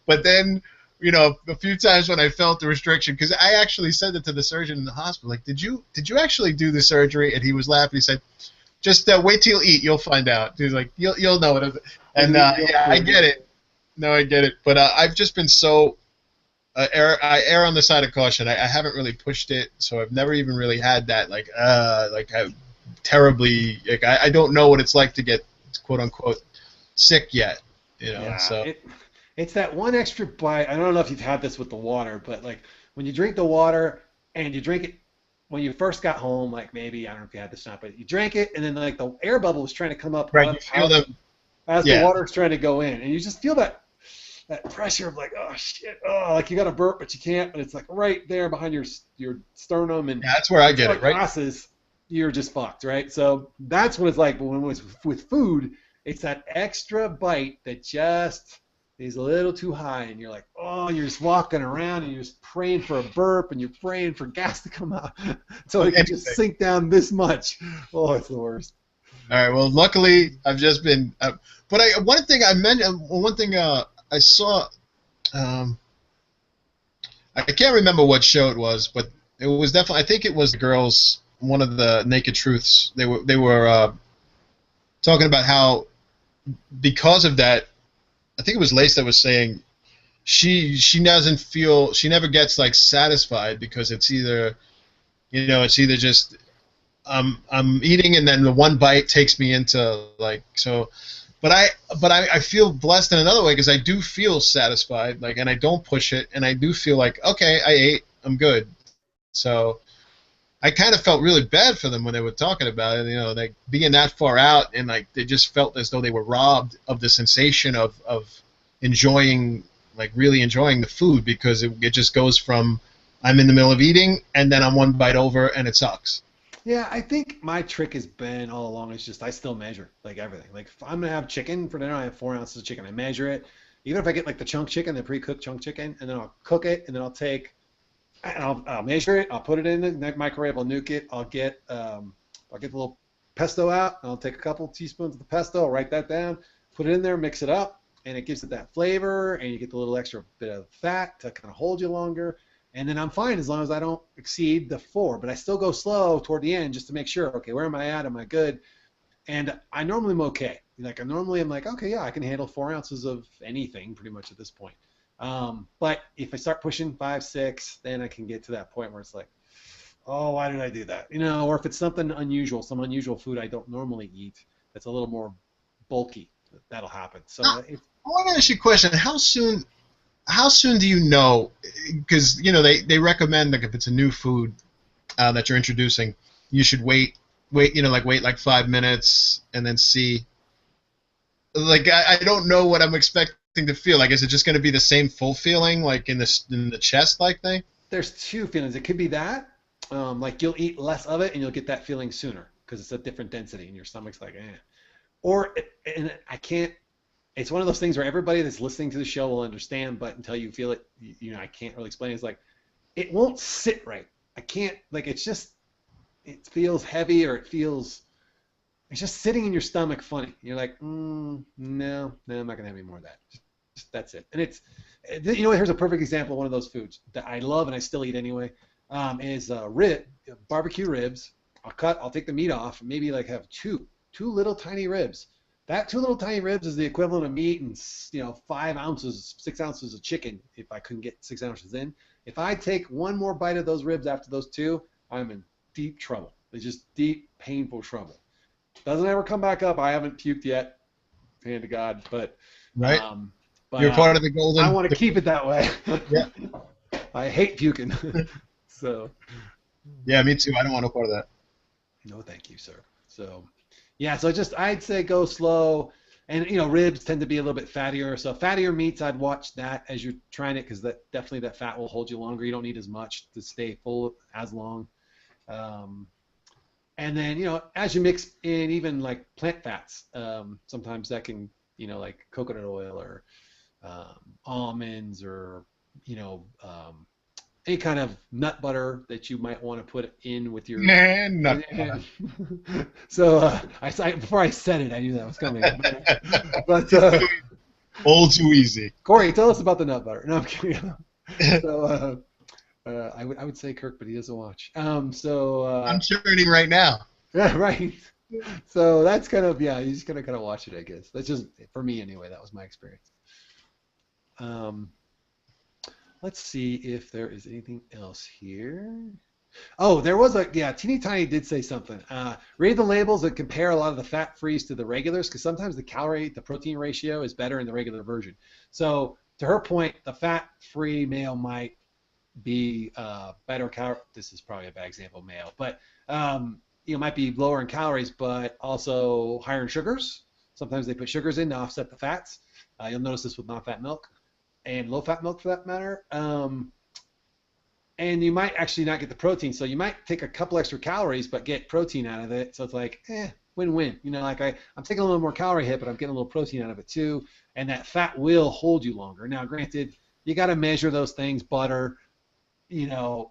But then, a few times when I felt the restriction, because I actually said it to the surgeon in the hospital, like, did you actually do the surgery? And he was laughing. He said, just wait till you eat, you'll find out. He's like, you'll know it. And yeah, I get it. No, I get it. But I've just been so. I err on the side of caution. I haven't really pushed it, so I've never even really had that like I terribly like I don't know what it's like to get quote unquote sick yet, Yeah, So it's that one extra bite. I don't know if you've had this with the water, but like when you drink the water and you drink it when you first got home, like maybe I don't know if you had this or not, but you drank it and then like the air bubble was trying to come up right, you feel them, as the yeah, water's trying to go in, and you just feel that pressure of like, oh shit, oh, like you got to burp but you can't, but it's like right there behind your sternum, and that's where I get until it, right? crosses, you're just fucked, right? So that's what it's like. But when it was with food, it's that extra bite that just He's a little too high, and you're like, oh, you're just walking around, and you're just praying for a burp, and you're praying for gas to come out, so it can just Anything. sink down this much. Oh, it's the worst. All right. Well, luckily I've just been. But one thing I mentioned, one thing I saw. Um, I can't remember what show it was, but it was definitely. I think it was the girls. One of the Naked Truths. They were talking about how because of that. I think it was Lace that was saying she doesn't feel she never gets like satisfied because it's either just I'm eating and then the one bite takes me into like so. But I feel blessed in another way because I do feel satisfied, like, and I don't push it, and I do feel like, okay, I ate, I'm good. So I kind of felt really bad for them when they were talking about it, like being that far out, and like they just felt as though they were robbed of the sensation of enjoying, like really enjoying the food because it just goes from I'm in the middle of eating and then I'm one bite over and it sucks. Yeah, I think my trick has been all along is just I still measure like everything. Like if I'm gonna have chicken for dinner, I have 4 ounces of chicken. I measure it. Even if I get like the chunk chicken, the pre-cooked chunk chicken, and then I'll cook it, and then I'll measure it. I'll put it in the microwave. I'll nuke it. I'll get the little pesto out. And I'll take a couple teaspoons of the pesto. I'll write that down. Put it in there. Mix it up, and it gives it that flavor, and you get the little extra bit of fat to kind of hold you longer. And then I'm fine as long as I don't exceed the 4. But I still go slow toward the end just to make sure. Okay, where am I at? Am I good? And I normally am okay. Like I'm like, okay, yeah, I can handle 4 ounces of anything pretty much at this point. But if I start pushing 5, 6, then I can get to that point where it's like, oh, why did I do that? Or if it's something unusual, some unusual food I don't normally eat that's a little more bulky, that'll happen. So Now, I want to ask you a question. How soon do you know? Because they recommend like if it's a new food that you're introducing, you should wait like 5 minutes and then see. Like I don't know what I'm expecting to feel. Like is it just going to be the same full feeling like in the chest like thing? there's two feelings. It could be that, like you'll eat less of it and you'll get that feeling sooner because it's a different density and your stomach's like, eh. And I can't. It's one of those things where everybody that's listening to the show will understand, but until you feel it, I can't really explain it. It's like it won't sit right. I can't like it's just it feels heavy or it's just sitting in your stomach funny. You're like, no, I'm not gonna have any more of that. Just that's it. And here's a perfect example of one of those foods that I love and I still eat anyway. Is barbecue ribs. I'll take the meat off, and maybe like have two little tiny ribs. That 2 little tiny ribs is the equivalent of me eating 5 ounces, 6 ounces of chicken if I couldn't get 6 ounces in. If I take one more bite of those ribs after those two, I'm in deep trouble. It's just deep, painful trouble. Doesn't ever come back up. I haven't puked yet, hand to God, but Right. um, You're part of the I golden. want to keep it that way. Yeah. I hate puking, so Yeah, me too. I don't want no part of that. no, thank you, sir. So yeah, so I'd say go slow, and ribs tend to be a little bit fattier. So fattier meats, I'd watch that as you're trying it because that fat will hold you longer. You don't need as much to stay full as long. Um, And then, as you mix in even like plant fats, sometimes that can, like coconut oil or almonds or, any kind of nut butter that you might want to put in with your. Nah, not. So before I said it, I knew that was coming. But All too easy. Corey, tell us about the nut butter. No, I'm kidding. So I would say Kirk, but he doesn't watch. I'm churning right now. Yeah, right. So that's kind of you just gotta kind of watch it, I guess. That's just for me anyway. That was my experience. Let's see if there is anything else here. Oh, there was Teeny Tiny did say something. Read the labels and compare a lot of the fat-frees to the regulars because sometimes the protein ratio is better in the regular version. So to her point, the fat-free male might be better calorie. This is probably a bad example of male, but might be lower in calories, but also higher in sugars. Sometimes they put sugars in to offset the fats. You'll notice this with non-fat milk and low-fat milk for that matter. And you might actually not get the protein, so you might take a couple extra calories but get protein out of it. So it's like, win-win. You know, like I'm taking a little more calorie hit, but I'm getting a little protein out of it too, and that fat will hold you longer. Now, granted, you got to measure those things. Butter, you know,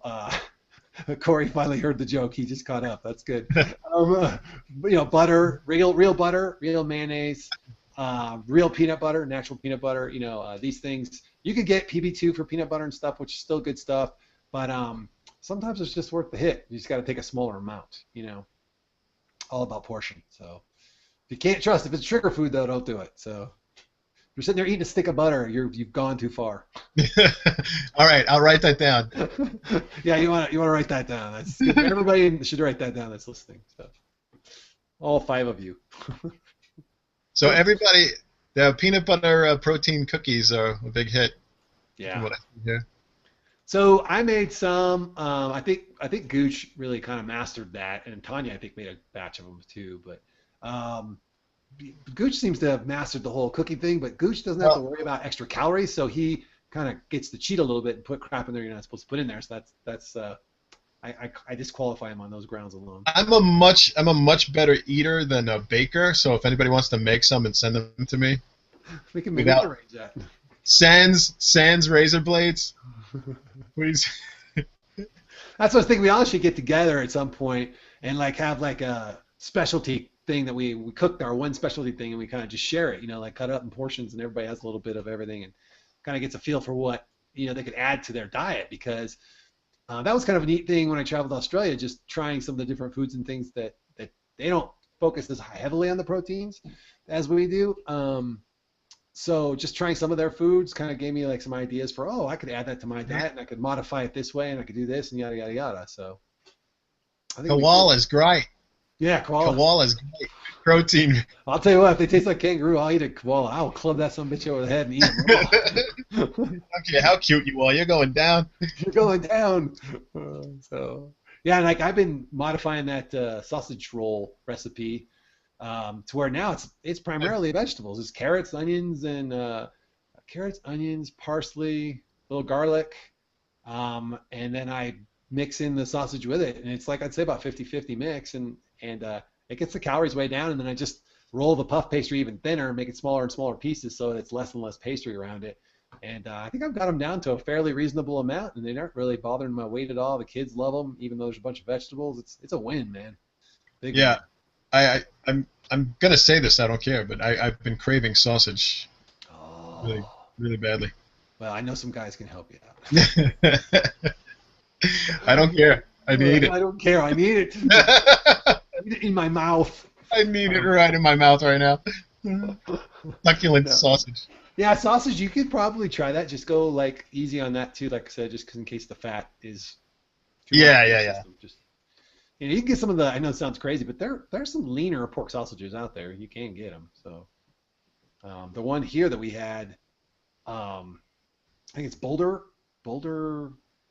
Corey finally heard the joke. He just caught up. That's good. You know, butter, real butter, real mayonnaise, real peanut butter, natural peanut butter. You know, these things you could get PB2 for peanut butter and stuff, which is still good stuff. But sometimes it's just worth the hit. You just got to take a smaller amount. You know, all about portion. So if you can't trust, if it's trigger food though, don't do it. So if you're sitting there eating a stick of butter, you've gone too far. All right, I'll write that down. Yeah, you want to write that down. That's good. Everybody should write that down that's listening. So, all 5 of you. So everybody, the peanut butter protein cookies are a big hit. Yeah. From what I see here. So I made some. I think Gooch really kind of mastered that, and Tanya I think made a batch of them too. But Gooch seems to have mastered the whole cookie thing. But Gooch doesn't have to worry about extra calories, so he kind of gets to cheat a little bit and put crap in there you're not supposed to put in there. So that's I disqualify him on those grounds alone. I'm a much better eater than a baker. So if anybody wants to make some and send them to me, we can arrange that. Sans razor blades, please. That's what I was thinking. We all should get together at some point and like have like a specialty thing that we cooked our one specialty thing and we kind of just share it. You know, like cut it up in portions and everybody has a little bit of everything and kind of gets a feel for what they could add to their diet because that was kind of a neat thing when I traveled to Australia, just trying some of the different foods and things that they don't focus as heavily on the proteins as we do. So just trying some of their foods kind of gave me like some ideas for, I could add that to my diet and I could modify it this way and I could do this and yada, yada, yada. So I think koala is great. Yeah, koala. Koala is great. Protein. I'll tell you what, if they taste like kangaroo, I'll eat a koala. I'll club that son of a bitch over the head and eat them raw. Okay, how cute you are. You're going down. You're going down. So yeah, like I've been modifying that sausage roll recipe to where now it's primarily vegetables. It's carrots, onions, and parsley, a little garlic, and then I mix in the sausage with it, and it's like I'd say about 50-50 mix, and it gets the calories way down, and then I just roll the puff pastry even thinner and make it smaller and smaller pieces so that it's less and less pastry around it. And I think I've got them down to a fairly reasonable amount, and they aren't really bothering my weight at all. The kids love them, even though there's a bunch of vegetables. It's a win, man. Big yeah, win. I'm gonna say this. I don't care, but I've been craving sausage really, really badly. Well, I know some guys can help you out. I don't care. I need it. I don't care. I need it. I need it in my mouth. I need it right in my mouth right now. Succulent sausage. Yeah, sausage. You could probably try that. Just go like easy on that too. Like I said, just 'cause in case the fat is. Yeah. Just you can get some of the. I know it sounds crazy, but there's some leaner pork sausages out there. You can get them. So the one here that we had, I think it's Boulder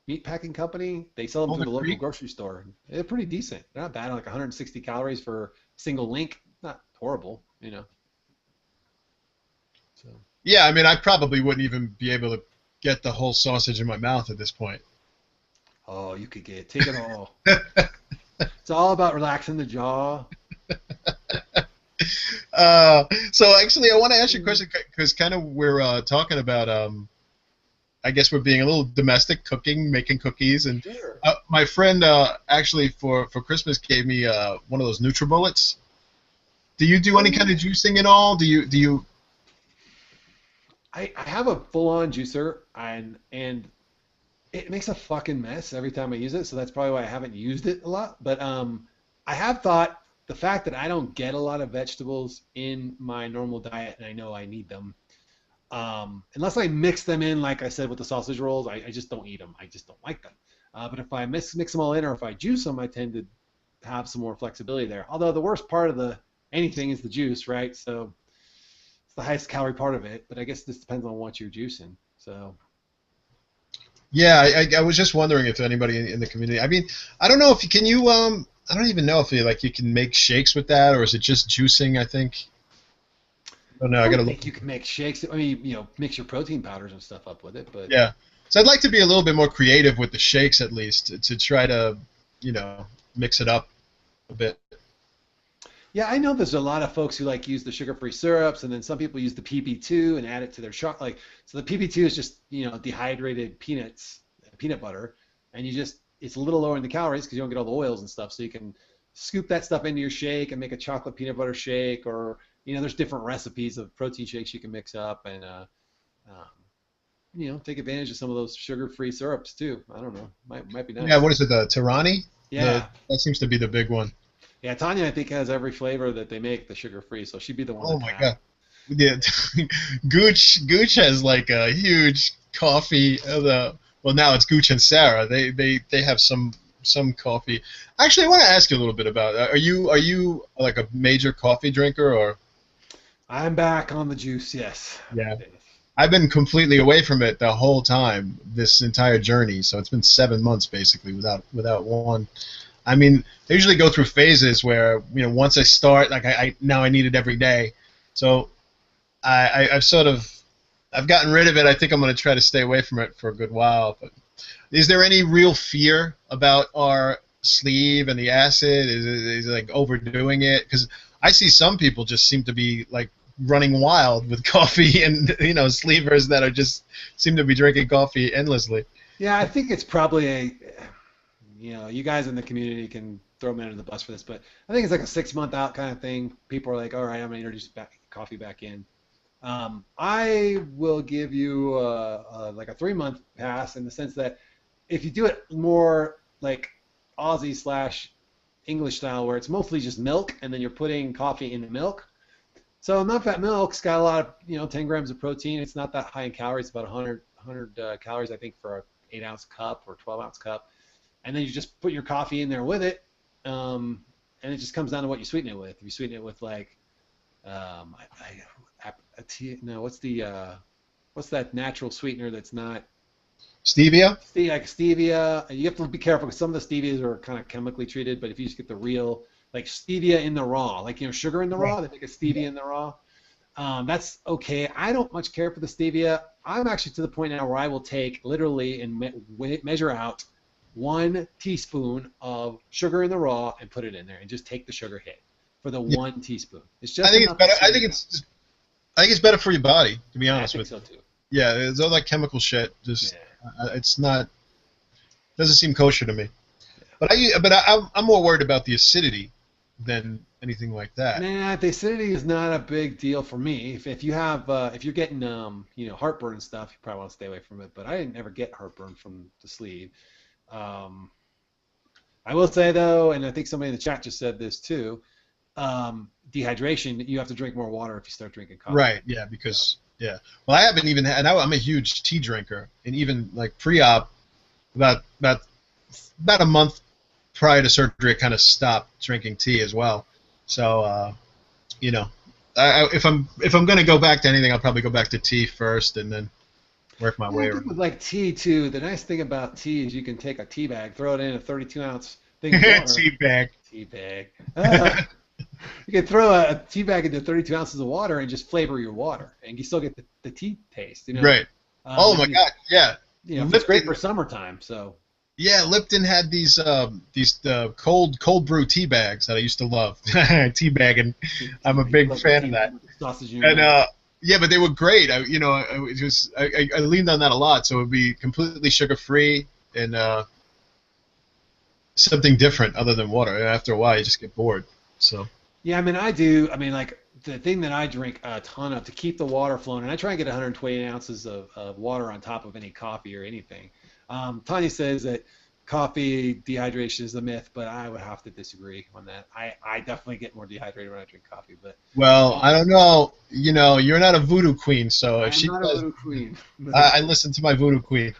Meat Packing Company. They sell them through the local grocery store. They're pretty decent. They're not bad. Like 160 calories for a single link. Not horrible, So. Yeah, I mean, I probably wouldn't even be able to get the whole sausage in my mouth at this point. Oh, you could take it all. It's all about relaxing the jaw. So actually, I want to ask you a question because kind of we're talking about I guess we're being a little domestic, making cookies, and sure. My friend actually for Christmas gave me one of those NutriBullets. Do you do any kind of juicing at all? Do you? I have a full-on juicer, and it makes a fucking mess every time I use it, so that's probably why I haven't used it a lot. But I have thought the fact that I don't get a lot of vegetables in my normal diet, and I know I need them. Unless I mix them in, like I said, with the sausage rolls, I just don't eat them. I just don't like them. But if I mix them all in, or if I juice them, I tend to have some more flexibility there. Although the worst part of anything is the juice, right? So it's the highest calorie part of it. But I guess this depends on what you're juicing. So. Yeah, I was just wondering if anybody in the community. I mean, I don't know if can you. I don't even know if you can make shakes with that, or is it just juicing? I think. Oh no, I gotta look. You can make shakes. I mean, mix your protein powders and stuff up with it, but yeah. So I'd like to be a little bit more creative with the shakes, at least, to try to, mix it up a bit. Yeah, I know there's a lot of folks who like use the sugar-free syrups, and then some people use the PB2 and add it to their shot. Like, so the PB2 is just, dehydrated peanut butter, and it's a little lower in the calories because you don't get all the oils and stuff. So you can scoop that stuff into your shake and make a chocolate peanut butter shake, or there's different recipes of protein shakes you can mix up, and um, take advantage of some of those sugar-free syrups too. I don't know, might be Yeah, nice. what is it? The Tirani? Yeah, That seems to be the big one. yeah. Tanya, I think has every flavor that they make the sugar-free, so she'd be the one to Oh my tap. God. Yeah, Gooch has like a huge coffee. Well, now it's Gooch and Sarah. They have some coffee. Actually, I want to ask you a little bit about. Are you like a major coffee drinker or? I'm back on the juice, yes. Yeah. I've been completely away from it the whole time, this entire journey. So it's been 7 months basically without one. I mean, I usually go through phases where once I start, like I now I need it every day. So I've gotten rid of it. I think I'm going to try to stay away from it for a good while. But is there any real fear about our sleeve and the acid? Is it like overdoing it? Because I see some people just seem to be like running wild with coffee and sleevers that are just seem to be drinking coffee endlessly. Yeah, I think it's probably you guys in the community can throw me under the bus for this, but I think it's like a 6 month out kind of thing. People are like, all right, I'm going to introduce coffee back in. I will give you like a 3 month pass in the sense that if you do it more like Aussie slash English style, where it's mostly just milk and then you're putting coffee in the milk. So non-fat milk's got a lot of 10 grams of protein. It's not that high in calories, about 100 calories I think for a 8 ounce cup or 12 ounce cup. And then you just put your coffee in there with it, and it just comes down to what you sweeten it with. If you sweeten it with like a tea, no, what's that natural sweetener that's not Stevia? like stevia? You have to be careful because some of the stevias are kind of chemically treated, but if you just get the real like stevia in the raw, like sugar in the raw, they make a stevia in the raw. That's okay. I don't much care for the stevia. I'm actually to the point now where I will take literally and measure out 1 teaspoon of sugar in the raw and put it in there and just take the sugar hit for the Yeah. 1 teaspoon. It's I just think it's enough. better. I think it's better for your body, to be Yeah, I honest think with you. so too. Yeah, it's all that chemical shit. Just Yeah. it's not doesn't seem kosher to me. Yeah. I'm more worried about the acidity than anything like that. Nah, the acidity is not a big deal for me. If you have if you're getting heartburn and stuff, you probably want to stay away from it. But I didn't ever get heartburn from the sleeve. Um, I will say though, and I think somebody in the chat just said this too, dehydration. You have to drink more water if you start drinking coffee. Right. Yeah. Because yeah. Well, I haven't even had. I'm a huge tea drinker, and even like pre-op, about a month prior to surgery, I kind of stopped drinking tea as well. So you know, if I'm gonna go back to anything, I'll probably go back to tea first, and then work my Yeah, I way think around. with like tea too, the nice thing about tea is you can take a tea bag, throw it in a 32-ounce thing of water. Tea bag. Tea bag. You can throw a tea bag into 32 ounces of water and just flavor your water, and you still get the tea taste. Right. Oh my And God. Yeah. it's great Lipton. for summertime. So Yeah, Lipton had these cold brew tea bags that I used to love. Tea bag, and I'm a big like fan tea of that. with the sausage in your And mouth. yeah, but they were great. I leaned on that a lot, so it would be completely sugar free and something different other than water. After a while, you just get bored. So Yeah, I mean, I do. I mean, like the thing that I drink a ton of to keep the water flowing, and I try and get 120 ounces of water on top of any coffee or anything. Tanya says that coffee dehydration is a myth, but I would have to disagree on that. I definitely get more dehydrated when I drink coffee, but well, I don't know. You're not a voodoo queen, so I if am she not a does, voodoo queen. I listen to my voodoo queen,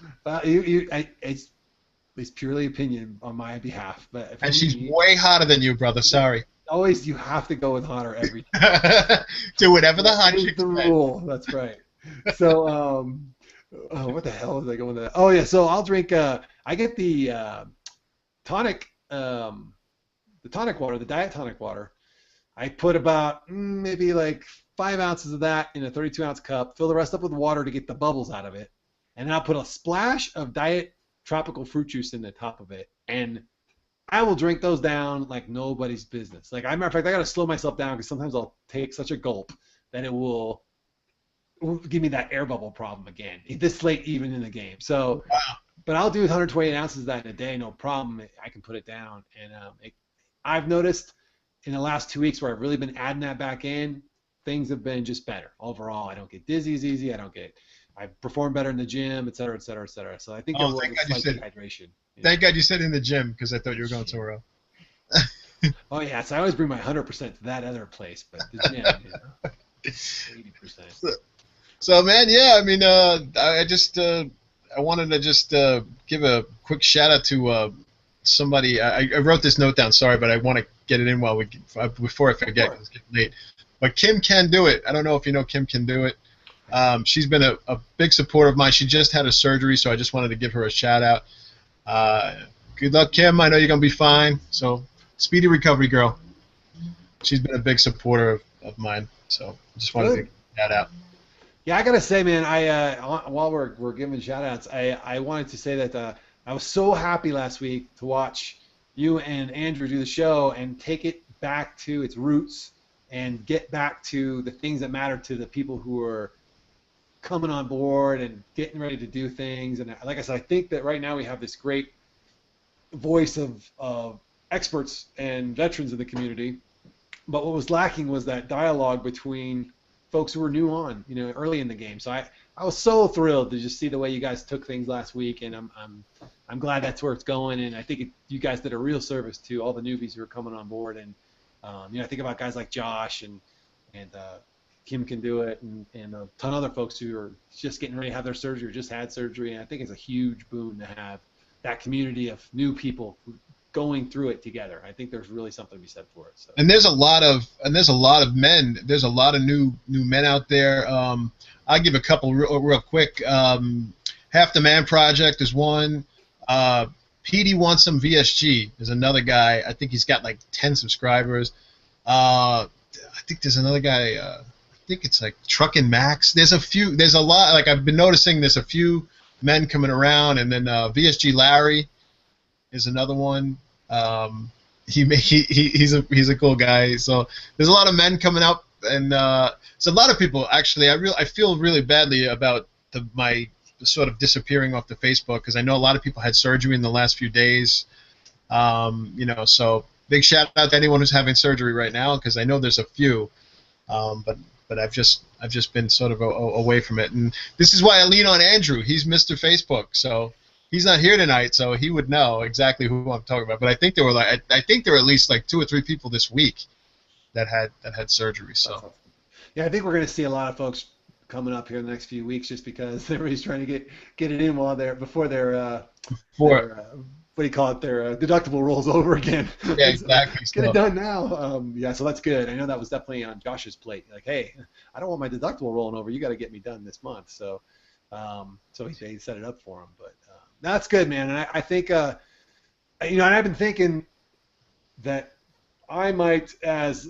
It's purely opinion on my behalf, but for and she's me, way hotter than you, brother. Sorry. always you have to go with hotter every time. Do whatever the hot That is chicks the say. rule. That's right. So, oh, what the hell was I going with that? Oh yeah, so I'll drink. I get tonic, the tonic water, the diet tonic water. I put about maybe like 5 ounces of that in a 32-ounce cup. Fill the rest up with water to get the bubbles out of it, and then I'll put a splash of diet tropical fruit juice in the top of it, and I will drink those down like nobody's business. Like, matter of fact, I got to slow myself down because sometimes I'll take such a gulp that it will give me that air bubble problem again. This late even in the game. So, Wow. but I'll do 128 ounces of that in a day, no problem. I can put it down. And I've noticed in the last 2 weeks where I've really been adding that back in, things have been just better overall. I don't get dizzy as easy. I perform better in the gym, et cetera, et cetera, et cetera. So I think there Oh, was thank a God you slight said. dehydration. You know? Thank God you said in the gym because I thought you were going Shit. somewhere else. Oh yeah, so I always bring my 100% to that other place, but the gym, 80%. So man, yeah, I mean, I just I wanted to just give a quick shout out to somebody. I wrote this note down. Sorry, but I want to get it in while before I Go forget for it. because it's getting late. But Kim can do it. I don't know if you know Kim can do it. She's been a big supporter of mine. She just had a surgery, so I just wanted to give her a shout out. Uh, Good luck, Kim. I know you're gonna be fine. So speedy recovery, girl. She's been a big supporter of mine. So I just wanted to Good. get that out. Yeah, I gotta say, man, while we're giving shout outs, I wanted to say that I was so happy last week to watch you and Andrew do the show and take it back to its roots and get back to the things that matter to the people who are coming on board and getting ready to do things. And like I said, I think that right now we have this great voice of experts and veterans in the community. But what was lacking was that dialogue between folks who were new on, early in the game. So I was so thrilled to just see the way you guys took things last week, and I'm glad that's where it's going. And I think you guys did a real service to all the newbies who are coming on board. And I think about guys like Josh and Kim can do it, and a ton of other folks who are just getting ready to have their surgery or just had surgery. And I think it's a huge boon to have that community of new people going through it together. I think there's really something to be said for it. So. And there's a lot of men. There's a lot of new men out there. I'll give a couple real quick. Half the Man Project is one. PD wants some VSG is another guy. I think he's got like 10 subscribers. I think there's another guy. I think it's like Truckin' Max. There's a lot. Like I've been noticing there's a few men coming around, and then VSG Larry is another one. He's a cool guy. So there's a lot of men coming up, and so a lot of people actually. I feel really badly about my sort of disappearing off the Facebook because I know a lot of people had surgery in the last few days. So big shout out to anyone who's having surgery right now because I know there's a few. But I've just been sort of away from it, and this is why I lean on Andrew. He's Mr. Facebook, so he's not here tonight, so he would know exactly who I'm talking about. But I think there were at least like 2 or 3 people this week that had surgery. So yeah, I think we're going to see a lot of folks coming up here in the next few weeks just because everybody's trying to get it in before their what do you call it? Their deductible rolls over again. Yeah, exactly. Get it done now. Yeah, so that's good. I know that was definitely on Josh's plate. Like, hey, I don't want my deductible rolling over. You got to get me done this month. So, he set it up for him. But that's good, man. And I think, and I've been thinking that I might,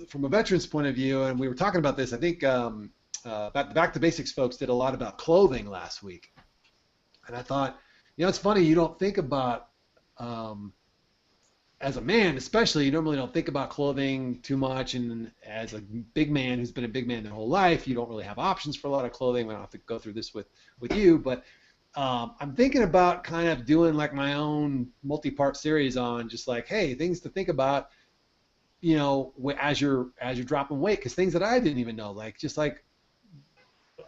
from a veteran's point of view, and we were talking about this. I think Back to Basics folks did a lot about clothing last week, and I thought, it's funny you don't think about. As a man, especially, you normally don't think about clothing too much, and as a big man who's been a big man their whole life, you don't really have options for a lot of clothing. We don't have to go through this with you, but I'm thinking about kind of doing like my own multi-part series on just like, hey, things to think about, as you're dropping weight, because things that I didn't even know, like just like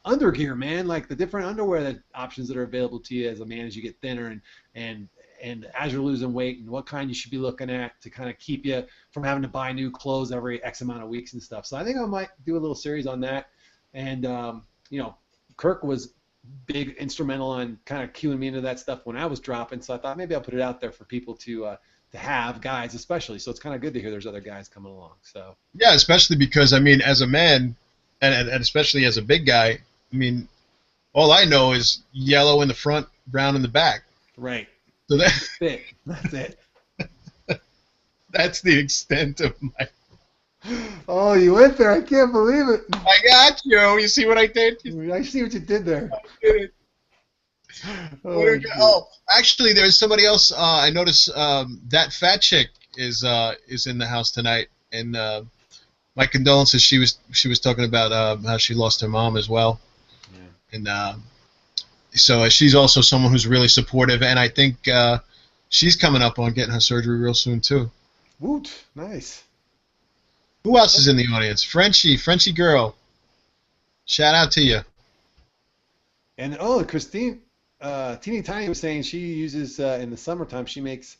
undergear, man, like the different underwear options that are available to you as a man as you get thinner and as you're losing weight, and what kind you should be looking at to kind of keep you from having to buy new clothes every X amount of weeks and stuff. So I think I might do a little series on that. And, Kirk was big instrumental on kind of cueing me into that stuff when I was dropping. So I thought maybe I'll put it out there for people to have, guys especially. So it's kind of good to hear there's other guys coming along. So yeah, especially because, I mean, as a man and especially as a big guy, I mean, all I know is yellow in the front, brown in the back. Right. So That's it. That's the extent of my. Oh, you went there. I can't believe it. I got you. You see what I did? I see what you did there. I did it. Oh shit. Oh, actually, there's somebody else. I noticed that fat chick is in the house tonight, and my condolences. She was talking about how she lost her mom as well, Yeah. and so she's also someone who's really supportive, and I think she's coming up on getting her surgery real soon too. Woot. Nice. Who else is in the audience? Frenchie girl. Shout out to you. And oh, Christine, Teeny Tiny was saying she uses in the summertime she makes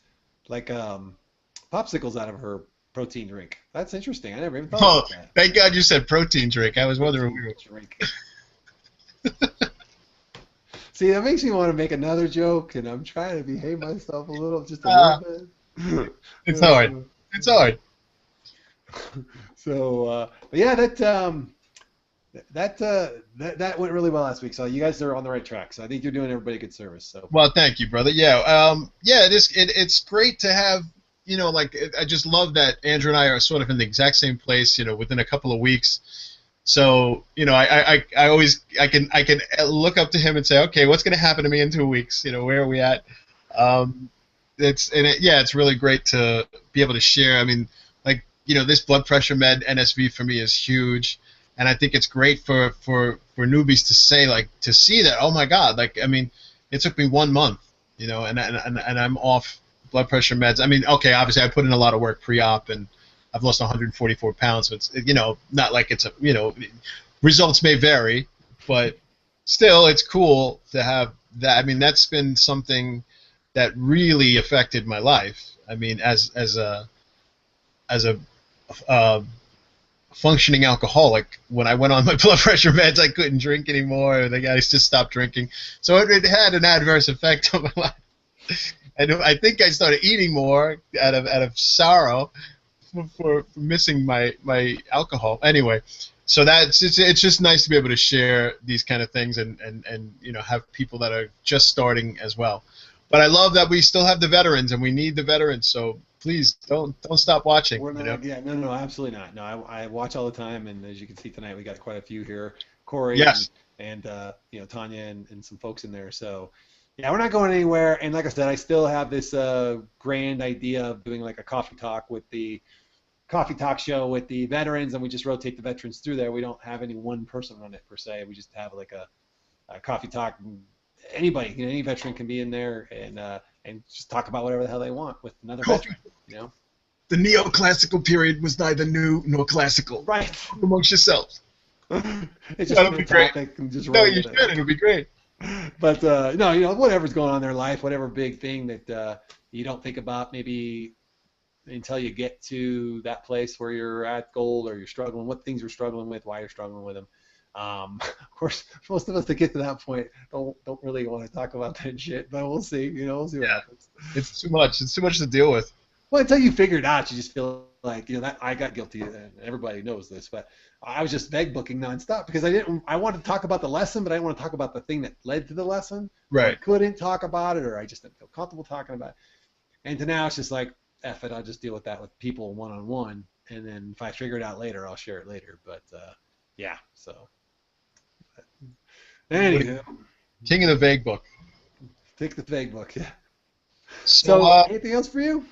like popsicles out of her protein drink. That's interesting. I never even thought Oh, about that. thank God you said protein drink. I was wondering. Protein drink. See, that makes me want to make another joke, and I'm trying to behave myself a little, just a little Uh, bit. it's hard. It's hard. But yeah, that went really well last week. So you guys are on the right track. So I think you're doing everybody a good service. So Well, thank you, brother. Yeah, yeah. It's great to have. Like I just love that Andrew and I are sort of in the exact same place. Within a couple of weeks. So I always I can look up to him and say, okay, what's going to happen to me in 2 weeks? Where are we at? Um, yeah, it's really great to be able to share. I mean, like this blood pressure med NSV for me is huge, and I think it's great for newbies to say, like, to see that, oh my God, like, I mean, it took me 1 month, and I'm off blood pressure meds. I mean, okay, obviously I put in a lot of work pre-op, and I've lost 144 pounds, so it's not like it's results may vary, but still it's cool to have that. I mean, that's been something that really affected my life. I mean, as a uh, functioning alcoholic, when I went on my blood pressure meds, I couldn't drink anymore. The guys just stopped drinking, so it had an adverse effect on my life. And I think I started eating more out of sorrow for missing my alcohol. Anyway, so it's just nice to be able to share these kind of things and have people that are just starting as well. But I love that we still have the veterans, and we need the veterans. So please don't stop watching. we're not. Yeah, no, absolutely not. No, I watch all the time, and as you can see tonight, we got quite a few here. Corey Yes. and Tanya and some folks in there. So yeah, we're not going anywhere. And like I said, I still have this grand idea of doing like a coffee talk show with the veterans, and we just rotate the veterans through there. We don't have any one person on it per se. We just have like a coffee talk. Anybody, any veteran can be in there and just talk about whatever the hell they want with another veteran. The neoclassical period was neither new nor classical. Right. Amongst yourselves. It's just That'll a be great. topic and just No, roll you with should. it. It'll be great. But no, whatever's going on in their life, whatever big thing that you don't think about maybe until you get to that place where you're at goal or you're struggling, what things you're struggling with, why you're struggling with them. Of course, most of us that get to that point don't really want to talk about that shit, but we'll see. We'll see what happens. It's too much. It's too much to deal with. Well, until you figure it out, you just feel like that I got guilty, and everybody knows this, but I was just beg booking nonstop because I wanted to talk about the lesson, but I didn't want to talk about the thing that led to the lesson. Right. I couldn't talk about it, or I just didn't feel comfortable talking about it. And to now, it's just like, F it, I'll just deal with that with people one-on-one, and then if I figure it out later, I'll share it later. But yeah, so anyway, King of the vague book. take the vague book. Yeah. So, So anything else for you?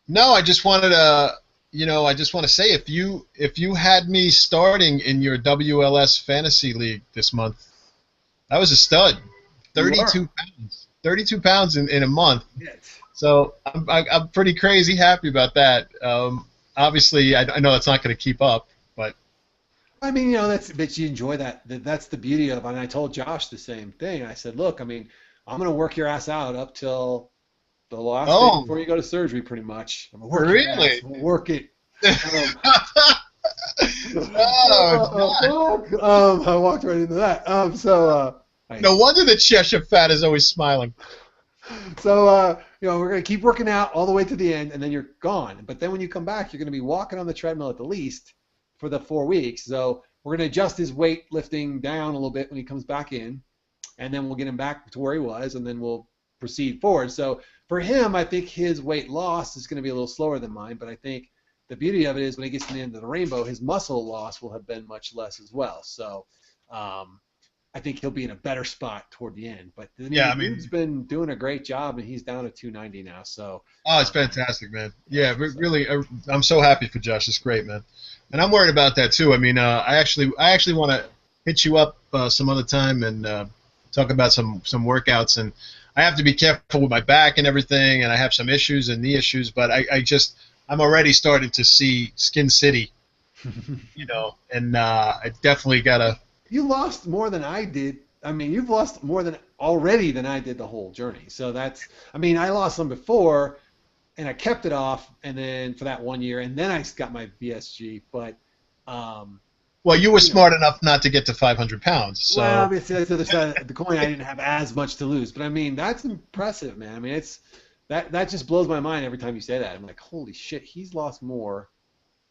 no, I just wanted to, I just want to say, if you had me starting in your WLS fantasy league this month, that was a stud. 32 pounds. 32 pounds in a month. So I'm pretty crazy happy about that. Obviously, I know it's not going to keep up, but I mean, but you enjoy that. That's the beauty of it. And I told Josh the same thing. I said, look, I mean, I'm going to work your ass out up till the last day before you go to surgery, pretty much. I'm going to work your ass. I'm gonna work it. I walked right into that. No wonder the Cheshire Fat is always smiling. So, we're going to keep working out all the way to the end, and then you're gone. But then when you come back, you're going to be walking on the treadmill at the least for the 4 weeks. So we're going to adjust his weight lifting down a little bit when he comes back in, and then we'll get him back to where he was, and then we'll proceed forward. So for him, I think his weight loss is going to be a little slower than mine, but I think the beauty of it is when he gets to the end of the rainbow, his muscle loss will have been much less as well. So I think he'll be in a better spot toward the end. But I mean, Yeah, the I dude's mean, been doing a great job, and he's down to 290 now. So, oh, it's um, fantastic, man. yeah. Yeah, So really, I'm so happy for Josh. It's great, man. And I'm worried about that too. I mean, I actually want to hit you up some other time and talk about some workouts. And I have to be careful with my back and everything, and I have some issues and knee issues. But I'm already starting to see Skin City, and I definitely gotta. you lost more than I did. I mean, you've lost more than already than I did the whole journey. So that's, I mean, I lost some before, and I kept it off, and then for that 1 year, and then I got my VSG. But, um, Well, you were you know, smart enough not to get to 500 pounds, well, so obviously that's the other side of the coin. I didn't have as much to lose, but I mean, that's impressive, man. I mean, it's that just blows my mind every time you say that. I'm like, holy shit, he's lost more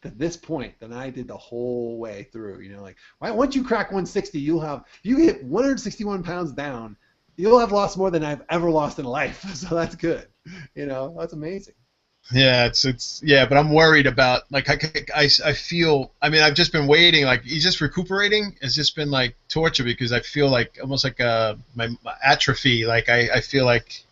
at this point than I did the whole way through. Like once you crack 160, you hit 161 pounds down, you'll have lost more than I've ever lost in life. So that's good. That's amazing. yeah, it's yeah. But I'm worried about like I feel. I mean, I've just been waiting. Like he's just recuperating. It's just been like torture because I feel like almost like my atrophy. Like I feel like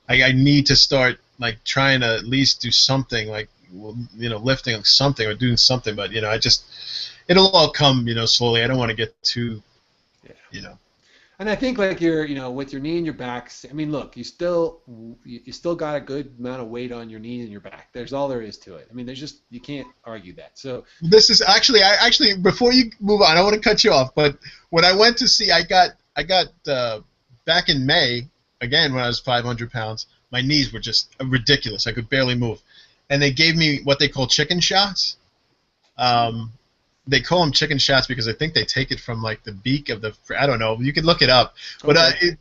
I need to start like trying to at least do something like lifting something or doing something. But it'll all come slowly. I don't want to get too Yeah. you know. And I think like with your knee and your back. I mean, look, you still got a good amount of weight on your knee and your back. There's all there is to it. I mean, you can't argue that. So This is actually before you move on, I don't want to cut you off, but when I went to see, I got back in May again when I was 500 pounds. My knees were just ridiculous. I could barely move, and they gave me what they call chicken shots. Um, they call them chicken shots because I think they take it from like the beak of the. I don't know. You could look it up, but okay.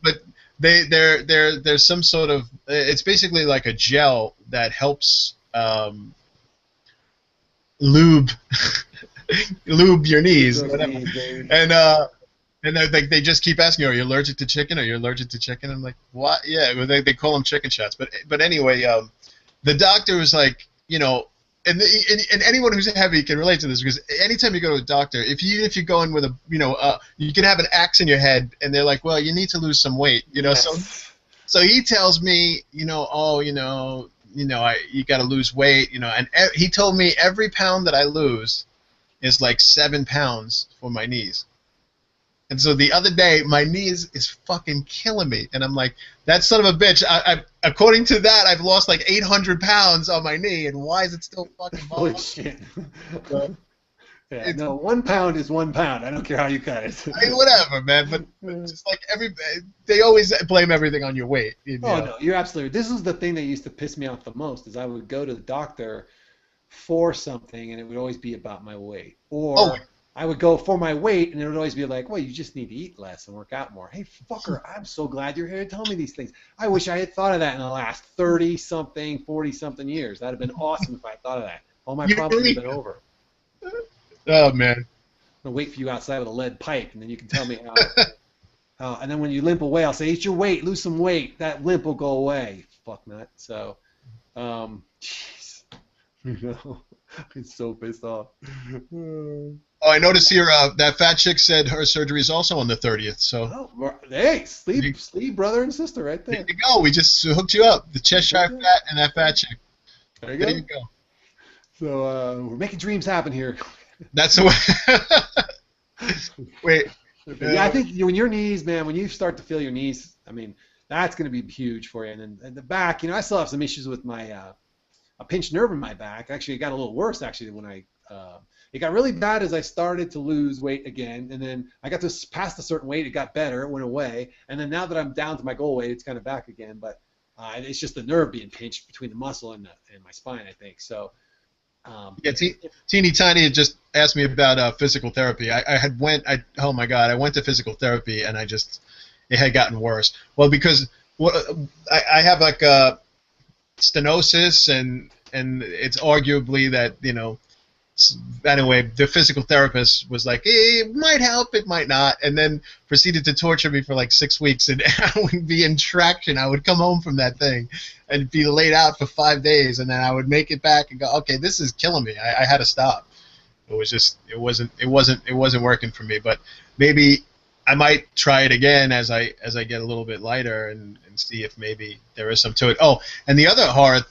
there's some sort of. It's basically like a gel that helps lube lube your knees, Those whatever. knees, baby. And they just keep asking, "Are you allergic to chicken? Are you allergic to chicken?" I'm like, "What?" Yeah, well, they call them chicken shots. But anyway, the doctor was like, and anyone who's heavy can relate to this because anytime you go to a doctor, if you go in with you can have an axe in your head, and they're like, "Well, you need to lose some weight," Yes. So he tells me, you got to lose weight, and he told me every pound that I lose is like 7 pounds for my knees. And so the other day, my knees is fucking killing me, and I'm like, that son of a bitch. According to that, I've lost like 800 pounds on my knee, and why is it still fucking Holy bothering shit. me? Yeah, It's, no, 1 pound is 1 pound. I don't care how you cut it. I mean, whatever, man. But just like they always blame everything on your weight. Oh no, you're absolutely right. This is the thing that used to piss me off the most is I would go to the doctor for something and it would always be about my weight. Oh, Or I would go for my weight and it would always be like, well, you just need to eat less and work out more. Hey, fucker, I'm so glad you're here to tell me these things. I wish I had thought of that in the last 30-something, 40-something years. That'd have been awesome if I thought of that. All my you problems would really? have been over. Oh man. I'm gonna wait for you outside with a lead pipe, and then you can tell me how. And then when you limp away, I'll say, "Eat your weight, lose some weight. That limp will go away." Fuck nut. So, jeez, I'm so pissed off. Oh, I noticed here that fat chick said her surgery is also on the 30th. So Hey, there sleep, brother and sister, right there. you go. We just hooked you up. The Cheshire Fat and that fat chick. There you There go. you go. So we're making dreams happen here. That's the way. Wait. Yeah, I think when your knees, man, when you start to feel your knees, I mean, that's going to be huge for you. And then the back, I still have some issues with my a pinched nerve in my back. Actually, it got a little worse actually when it got really bad as I started to lose weight again, and then I got to past a certain weight, it got better, it went away, and then now that I'm down to my goal weight, it's kind of back again. But it's just the nerve being pinched between the muscle and my spine, I think. So. Yeah, Teeny Tiny had just asked me about physical therapy. Oh my God, I went to physical therapy and it had gotten worse. Well, because I have like stenosis and it's arguably that, anyway, the physical therapist was like, it might help, it might not, and then proceeded to torture me for like 6 weeks, and I would be in traction. I would come home from that thing and be laid out for 5 days, and then I would make it back and go, okay, this is killing me. I had to stop. It wasn't working for me. But maybe I might try it again as I get a little bit lighter and see if maybe there is some to it. Oh, and the other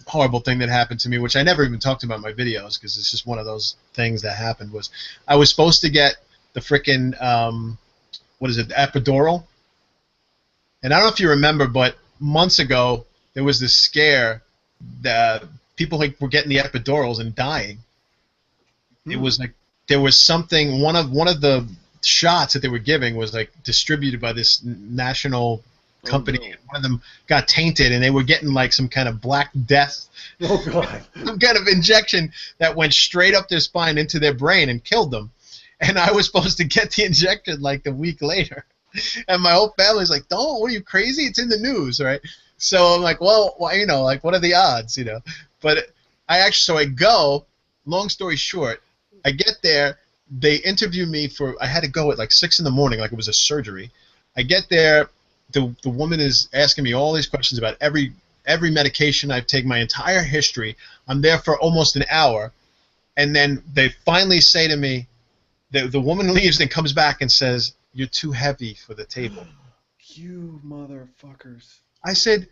horrible thing that happened to me, which I never even talked about in my videos because it's just one of those things that happened, was I was supposed to get the frickin' what is it, the epidural? And I don't know if you remember, but months ago there was this scare that people like were getting the epidurals and dying. It was like there was something one of the shots that they were giving was like distributed by this national company. Oh, no. And one of them got tainted, and they were getting like some kind of black death, Oh God. some kind of injection that went straight up their spine into their brain and killed them. And I was supposed to get the injection like the week later, and my whole family's like, "Don't, what are you crazy? It's in the news, right?" So I'm like, "Well, you know, like what are the odds, you know?" But so I go. Long story short, I get there. They interview me for. I had to go at like 6 in the morning, like it was a surgery. I get there. The woman is asking me all these questions about every medication I've taken, my entire history. I'm there for almost an hour, and then they finally say to me, the woman leaves and comes back and says, "You're too heavy for the table." You motherfuckers. I said,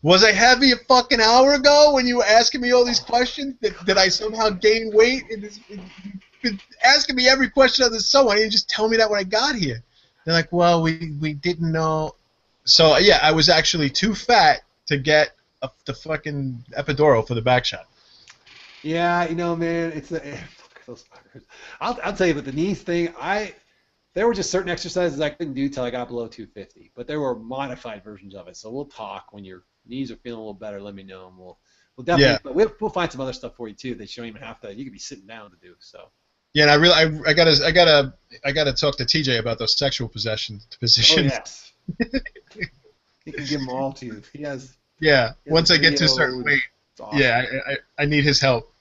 "Was I heavy a fucking hour ago when you were asking me all these questions? Did I somehow gain weight? You've been asking me every question under the sun. Why didn't you just tell me that when I got here?" They're like, "Well, we didn't know." So yeah, I was actually too fat to get the fucking epidural for the back shot. Yeah, you know, man, it's fuck those fuckers. I'll tell you, but the knees thing, there were just certain exercises I couldn't do till I got below 250, but there were modified versions of it. So we'll talk when your knees are feeling a little better. Let me know, and we'll definitely. Yeah. But we'll find some other stuff for you too that you don't even have to. You could be sitting down to do. So. Yeah, and I gotta talk to TJ about those sexual positions. Oh yes. He can give them all to you. He has. Yeah, He has once a I get to a certain video. weight. It's awesome. Yeah, I need his help.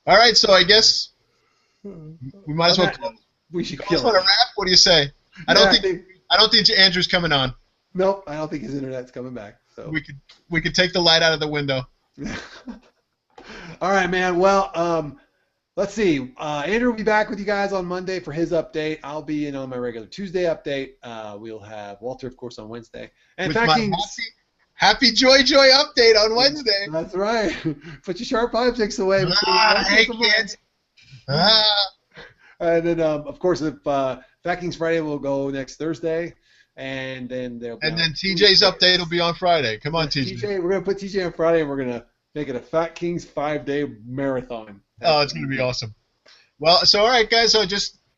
All right, so I guess we might as well. We should Call kill this one a it. wrap. What do you say? I don't think Andrew's coming on. Nope, I don't think his internet's coming back. So We could take the light out of the window. All right, man. Well, let's see. Andrew will be back with you guys on Monday for his update. I'll be in on my regular Tuesday update. We'll have Walter, of course, on Wednesday. And With my happy joy update on Wednesday. That's right. Put your sharp objects away. Hey kids. And then, of course, if FatKings Friday will go next Thursday, and then there'll be. And then TJ's update will be on Friday. Come on, TJ. We're gonna put TJ on Friday, and we're gonna make it a FatKings 5-day marathon. Oh, it's gonna be awesome. Well, so all right, guys. So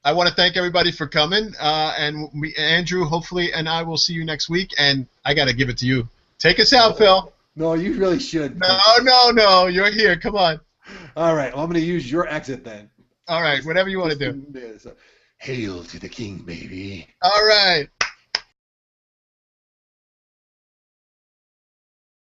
I want to thank everybody for coming, and Andrew, hopefully, and I will see you next week. And I gotta give it to you. Take us out, Phil. No, you really should. No. You're here. Come on. All right. Well, I'm gonna use your exit then. All right. Whatever you want to do. Hail to the king, baby. All right.